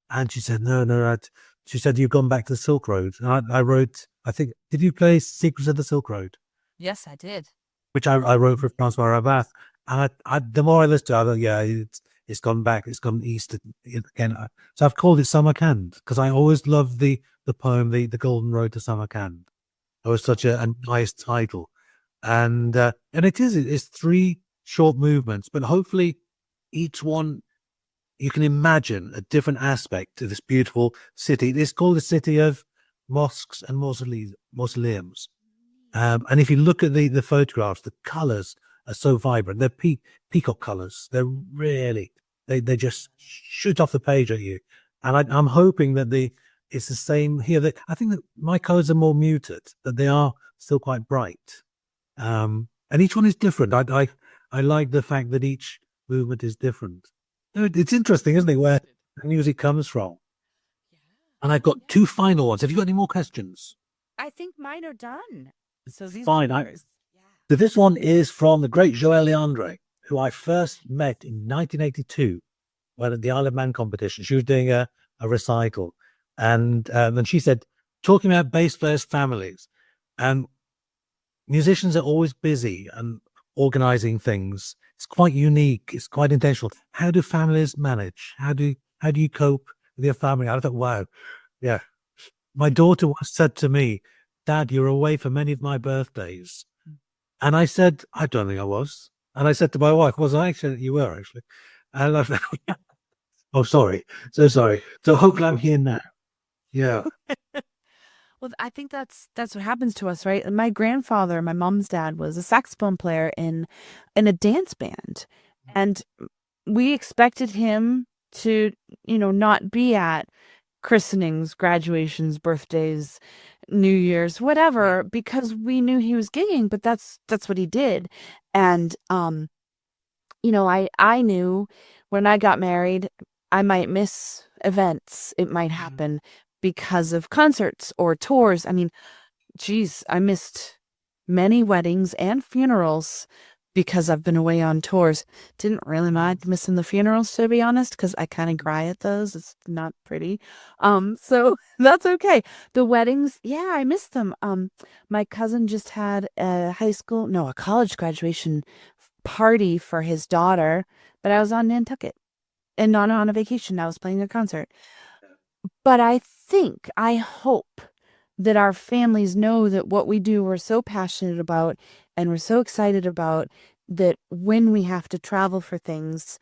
and she said, no, she said, you've gone back to the Silk Road. And I wrote I think, did you play Secrets of the Silk Road? Yes, I did. Which I wrote for Francois Rabat. And the more I listen to it, I thought, yeah, it's gone back, it's gone east again. So I've called it Samarkand because I always loved the poem, the Golden Road to Samarkand. It was such a nice title, and it's three short movements, but hopefully each one you can imagine a different aspect to this beautiful city. It's called the city of mosques and mausoleums. And if you look at the photographs, the colors are so vibrant. They're peacock colors. They're really, they just shoot off the page at you. And I'm hoping that it's the same here. That I think that my colors are more muted, that they are still quite bright. And each one is different. I like the fact that each movement is different. It's interesting, isn't it, where the music comes from? And I've got two final ones. Have you got any more questions? I think mine are done. So these Fine. are yours. So this one is from the great Joël Leandre, who I first met in 1982 when at the Isle of Man competition. She was doing a recital. And then she said, talking about bass players' families, and musicians are always busy and organizing things. It's quite unique. It's quite intentional. How do families manage? How do you cope with your family? I thought, wow, yeah. My daughter once said to me, "Dad, you're away for many of my birthdays." And I said, "I don't think I was." And I said to my wife, "Was I actually? You were actually." And I said, "Oh, sorry. So sorry. So hopefully I'm here now." Yeah. Well, I think that's what happens to us, right? My grandfather, my mom's dad, was a saxophone player in a dance band, and we expected him to, not be at christenings, graduations, birthdays, New Year's, whatever, because we knew he was gigging, but that's what he did. And I knew when I got married, I might miss events. It might happen because of concerts or tours. I mean, geez, I missed many weddings and funerals because I've been away on tours. Didn't really mind missing the funerals, to be honest, because I kind of cry at those. It's not pretty. So that's okay. The weddings, yeah, I missed them. My cousin just had a college graduation party for his daughter, but I was on Nantucket and not on a vacation. I was playing a concert. But I hope that our families know that what we do, we're so passionate about and we're so excited about, that when we have to travel for things,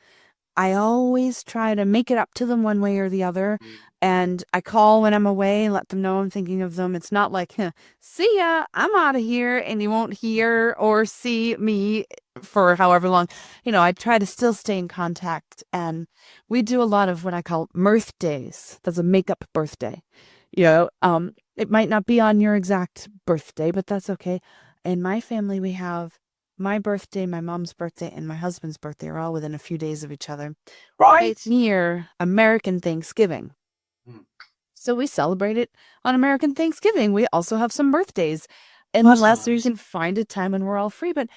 I always try to make it up to them one way or the other. And I call when I'm away, let them know I'm thinking of them. It's not like, see ya, I'm out of here, and you won't hear or see me for however long. I try to still stay in contact. And we do a lot of what I call mirth days. That's a makeup birthday. It might not be on your exact birthday, but that's okay. In my family, we have my birthday, my mom's birthday, and my husband's birthday are all within a few days of each other, right near American Thanksgiving. So we celebrate it on American Thanksgiving. We also have some birthdays, unless we can find a time when we're all free. But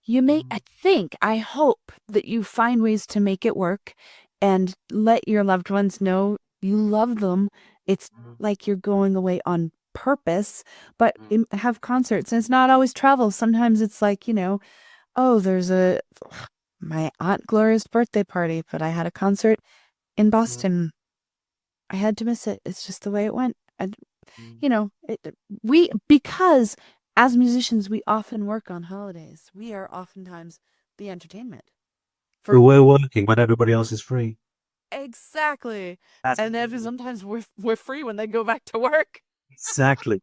I hope that you find ways to make it work and let your loved ones know you love them. It's like you're going away on purpose, but have concerts. And it's not always travel. Sometimes it's like, oh, there's my Aunt Gloria's birthday party, but I had a concert in Boston. I had to miss it. It's just the way it went. And, because as musicians, we often work on holidays. We are oftentimes the entertainment. But we're working when everybody else is free. Exactly. And then sometimes we're free when they go back to work. Exactly.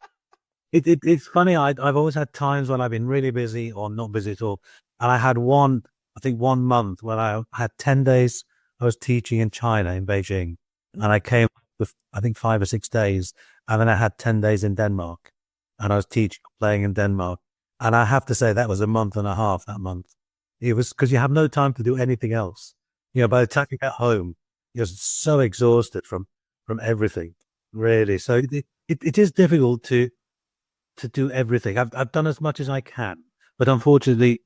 It's funny. I've always had times when I've been really busy or not busy at all. And I had I think 1 month when I had 10 days. I was teaching in China, in Beijing. And I came with, I think, 5 or 6 days. And then I had 10 days in Denmark. And I was teaching, playing in Denmark. And I have to say that was a month and a half that month. It was because you have no time to do anything else. By the time you get home, you're so exhausted from everything, really. So it is difficult to do everything. I've done as much as I can, but unfortunately,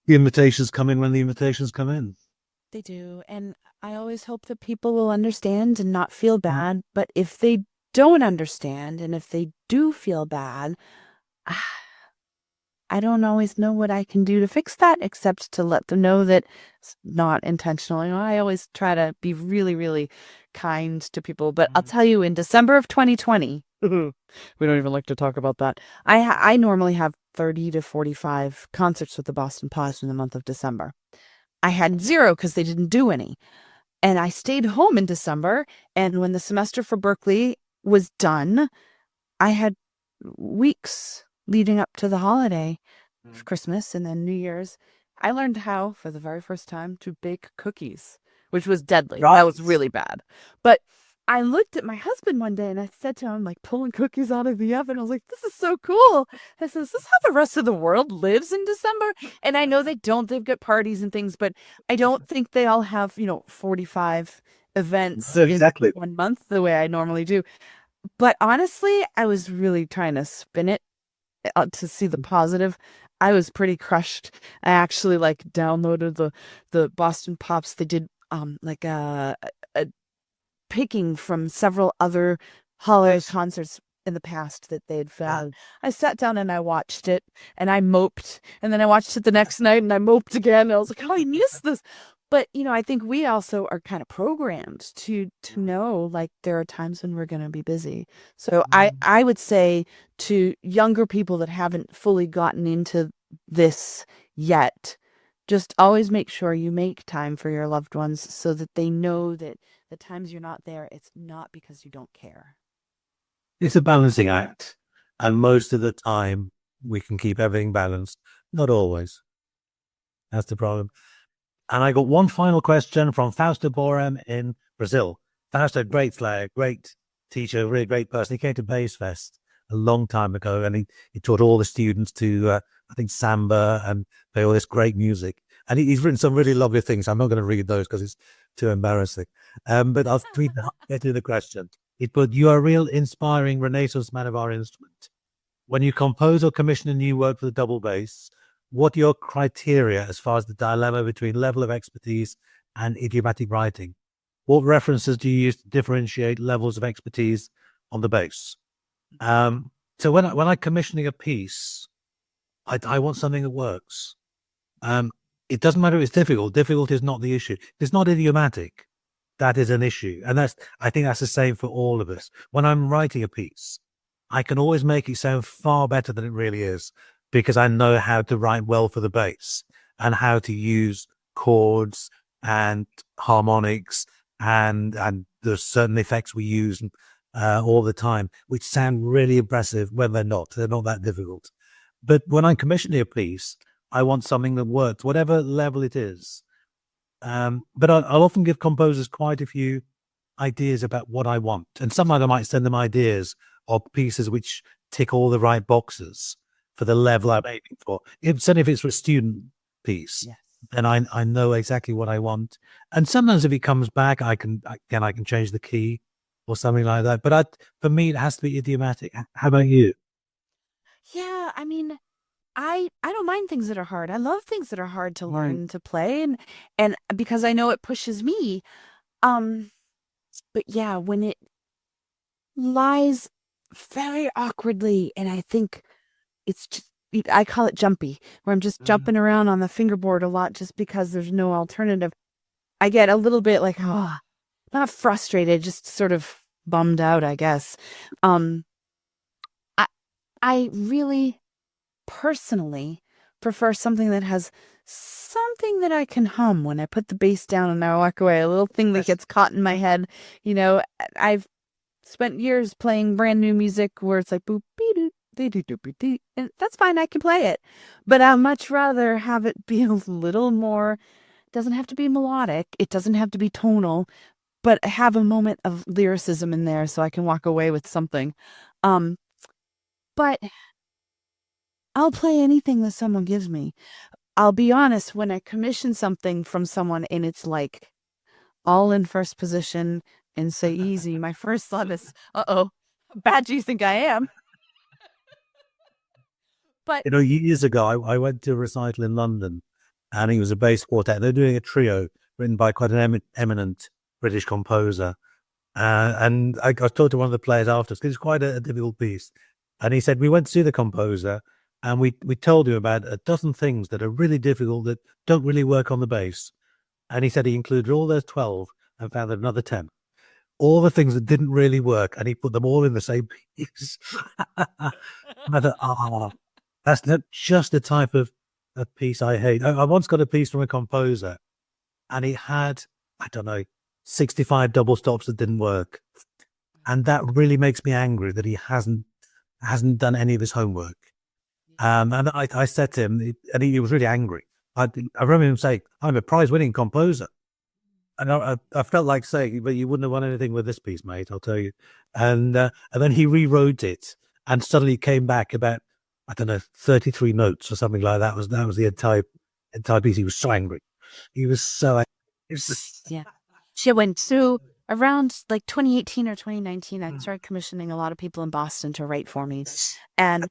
the invitations come in when the invitations come in. They do. And I always hope that people will understand and not feel bad. But if they don't understand and if they do feel bad, I don't always know what I can do to fix that, except to let them know that it's not intentional. I always try to be really, really kind to people. But I'll tell you, in December of 2020, we don't even like to talk about that. I normally have 30 to 45 concerts with the Boston Pops in the month of December. I had 0 because they didn't do any. And I stayed home in December. And when the semester for Berkeley was done, I had weeks leading up to the holiday of Christmas and then New Year's. I learned how, for the very first time, to bake cookies, which was deadly. That was really bad. But I looked at my husband one day and I said to him, like, pulling cookies out of the oven, I was like, this is so cool. I said, is this how the rest of the world lives in December? And I know they don't, they've got parties and things, but I don't think they all have, 45 events Exactly. in 1 month the way I normally do. But honestly, I was really trying to spin it to see the positive. I was pretty crushed. I actually like downloaded the Boston Pops. They did like a picking from several other holiday concerts in the past that they had found. I sat down and I watched it and I moped, and then I watched it the next night and I moped again. And I was like, oh, I missed this. But I think we also are kind of programmed to know, like, there are times when we're going to be busy. So I would say to younger people that haven't fully gotten into this yet, just always make sure you make time for your loved ones so that they know that the times you're not there, it's not because you don't care. It's a balancing act. And most of the time, we can keep everything balanced. Not always. That's the problem. And I got one final question from Fausto Borem in Brazil. Fausto, great slayer, great teacher, really great person. He came to Bass Fest a long time ago, and he taught all the students to, I think, samba and play all this great music. And he's written some really lovely things. I'm not going to read those because it's too embarrassing. But I'll get to the question. It put, you are a real inspiring Renaissance man of our instrument. When you compose or commission a new work for the double bass, what are your criteria as far as the dilemma between level of expertise and idiomatic writing? What references do you use to differentiate levels of expertise on the bass? So when I'm commissioning a piece, I want something that works. It doesn't matter if it's difficult. Difficult is not the issue. If it's not idiomatic, that is an issue. And I think that's the same for all of us. When I'm writing a piece, I can always make it sound far better than it really is because I know how to write well for the bass and how to use chords and harmonics and there's certain effects we use all the time, which sound really impressive when they're not. They're not that difficult. But when I'm commissioning a piece, I want something that works, whatever level it is. But I'll often give composers quite a few ideas about what I want. And sometimes I might send them ideas of pieces which tick all the right boxes for the level I'm aiming for. Certainly if it's for a student piece, Yes. then I know exactly what I want. And sometimes if it comes back, I can change the key or something like that. But for me, it has to be idiomatic. How about you? Yeah, I mean, I don't mind things that are hard. I love things that are hard to learn to play, and because I know it pushes me. But yeah, when it lies very awkwardly, and I think it's just, I call it jumpy, where I'm just jumping around on the fingerboard a lot just because there's no alternative. I get a little bit like, not frustrated, just sort of bummed out, I guess. Um, I I really personally prefer something that has something that I can hum when I put the bass down and I walk away, a little thing that gets caught in my head. I've spent years playing brand new music where it's like boop beep doop dee doo doop dee, and that's fine, I can play it. But I'd much rather have it be a little more, it doesn't have to be melodic, it doesn't have to be tonal, but have a moment of lyricism in there so I can walk away with something. Um, but I'll play anything that someone gives me. I'll be honest, when I commission something from someone and it's like all in first position and say easy, my first thought is, uh-oh, how bad do you think I am? But Years ago, I went to a recital in London, and it was a bass quartet. They're doing a trio written by quite an eminent British composer. And I talked to one of the players afterwards because it's quite a difficult piece. And he said, we went to see the composer and we told him about a dozen things that are really difficult that don't really work on the bass. And he said he included all those 12 and found another 10. All the things that didn't really work, and he put them all in the same piece. And I thought, that's not just the type of piece I hate. I once got a piece from a composer, and he had, I don't know, 65 double stops that didn't work. And that really makes me angry that he hasn't done any of his homework. And I said to him, and he was really angry. I remember him saying, I'm a prize-winning composer. And I felt like saying, but you wouldn't have won anything with this piece, mate, I'll tell you. And then he rewrote it and suddenly came back about, I don't know, 33 notes or something like that. That was the entire piece. He was so angry. He was so angry. It was just, Yeah. She went through around like 2018 or 2019. I started commissioning a lot of people in Boston to write for me. And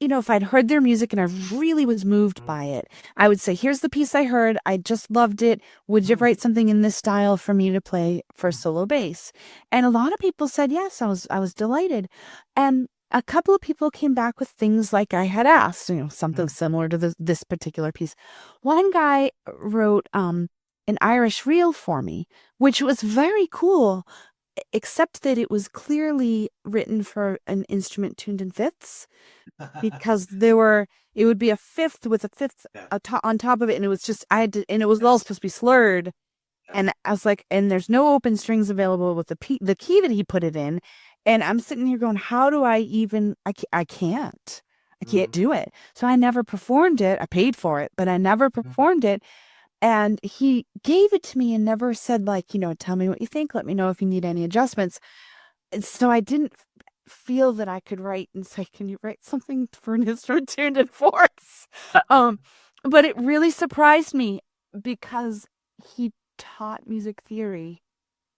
if I'd heard their music and I really was moved by it, I would say, here's the piece I heard. I just loved it. Would you write something in this style for me to play for solo bass? And a lot of people said yes. I was delighted. And a couple of people came back with things like I had asked, something similar to this particular piece. One guy wrote an Irish reel for me, which was very cool, except that it was clearly written for an instrument tuned in fifths, because it would be a fifth with a fifth on top of it, and it was just and it was all supposed to be slurred, and I was like, and there's no open strings available with the key that he put it in, and I'm sitting here going, how do I even? I can't do it. So I never performed it. I paid for it, but I never performed it. And he gave it to me and never said, like, tell me what you think. Let me know if you need any adjustments. And so I didn't feel that I could write and say, can you write something for an instrument tuned in fourths? But it really surprised me because he taught music theory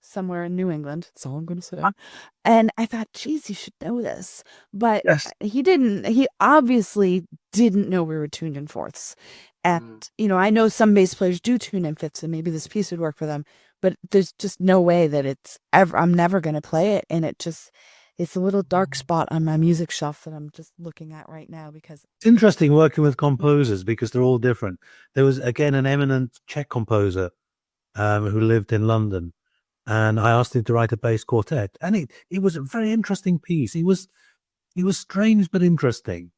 somewhere in New England. That's all I'm going to say. And I thought, geez, you should know this. But yes. he didn't. He obviously didn't know we were tuned in fourths. And, I know some bass players do tune in fifths, and maybe this piece would work for them. But there's just no way that I'm never going to play it. And it's a little dark spot on my music shelf that I'm just looking at right now because It's interesting working with composers because they're all different. There was, again, an eminent Czech composer who lived in London, and I asked him to write a bass quartet, and it was a very interesting piece. It was strange but interesting,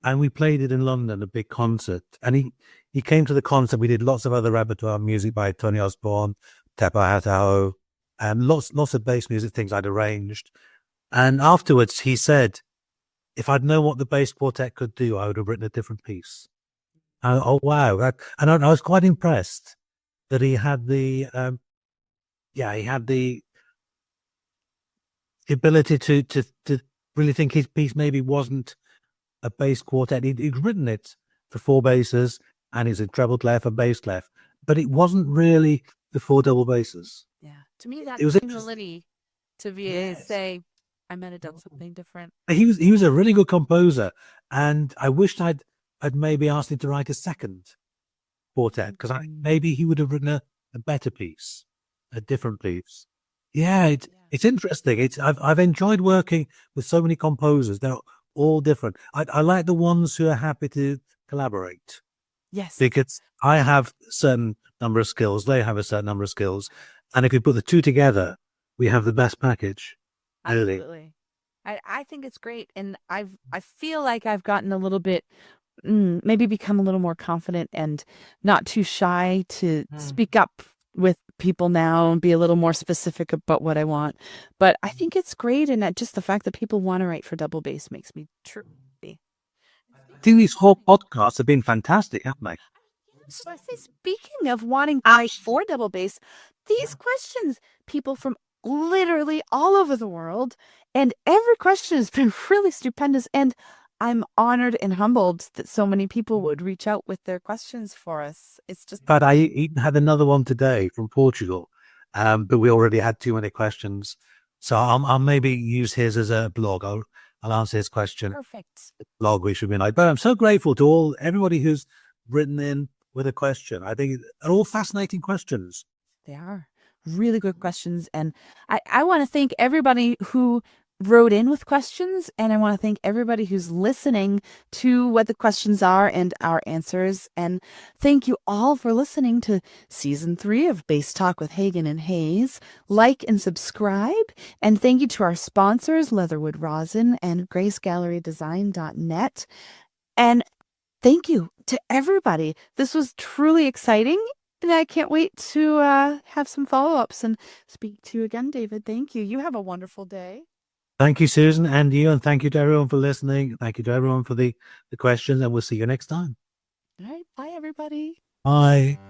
and we played it in London, a big concert, and he came to the concert. We did lots of other repertoire music by Tony Osborne, Tepa Hatao, and lots of bass music things I'd arranged. And afterwards, he said, if I'd known what the bass quartet could do, I would have written a different piece. Oh wow! And I was quite impressed that he had the ability to really think his piece maybe wasn't a bass quartet. He'd written it for four basses and he's a treble clef, a bass clef, but it wasn't really the four double basses. yeah, to me that's It was humility to be say I might have done something different. He was a really good composer, and I wished I'd maybe asked him to write a second quartet because maybe he would have written a better piece, a different piece. Yeah, it's interesting. I've enjoyed working with so many composers. They're all different. I like the ones who are happy to collaborate. Yes, Because I have a certain number of skills, they have a certain number of skills, and if we put the two together, we have the best package. Really. absolutely. I think it's great, and I feel like I've gotten a little bit, maybe become a little more confident and not too shy to speak up with people now and be a little more specific about what I want. But I think it's great, and just the fact that people want to write for double bass makes me truly happy. I think these whole podcasts have been fantastic, haven't they? So I say, speaking of wanting to write for double bass, these questions, people from literally all over the world, and every question has been really stupendous. And I'm honored and humbled that so many people would reach out with their questions for us. It's just, But I even had another one today from Portugal, but we already had too many questions. So I'll maybe use his as a blog. I'll answer his question. perfect. Blog we should be like. But I'm so grateful to everybody who's written in with a question. I think they're all fascinating questions. They are really good questions. And I want to thank everybody who wrote in with questions, and I want to thank everybody who's listening to what the questions are and our answers. And thank you all for listening to season 3 of Bass Talk with Hagen and Hayes. Like and subscribe. And thank you to our sponsors, Leatherwood Rosin and GraceGalleryDesign.net. And thank you to everybody. This was truly exciting. And I can't wait to have some follow-ups and speak to you again, David. Thank you. You have a wonderful day. Thank you, Susan, and you, and thank you to everyone for listening. Thank you to everyone for the questions, and we'll see you next time. All right. Bye, everybody. Bye.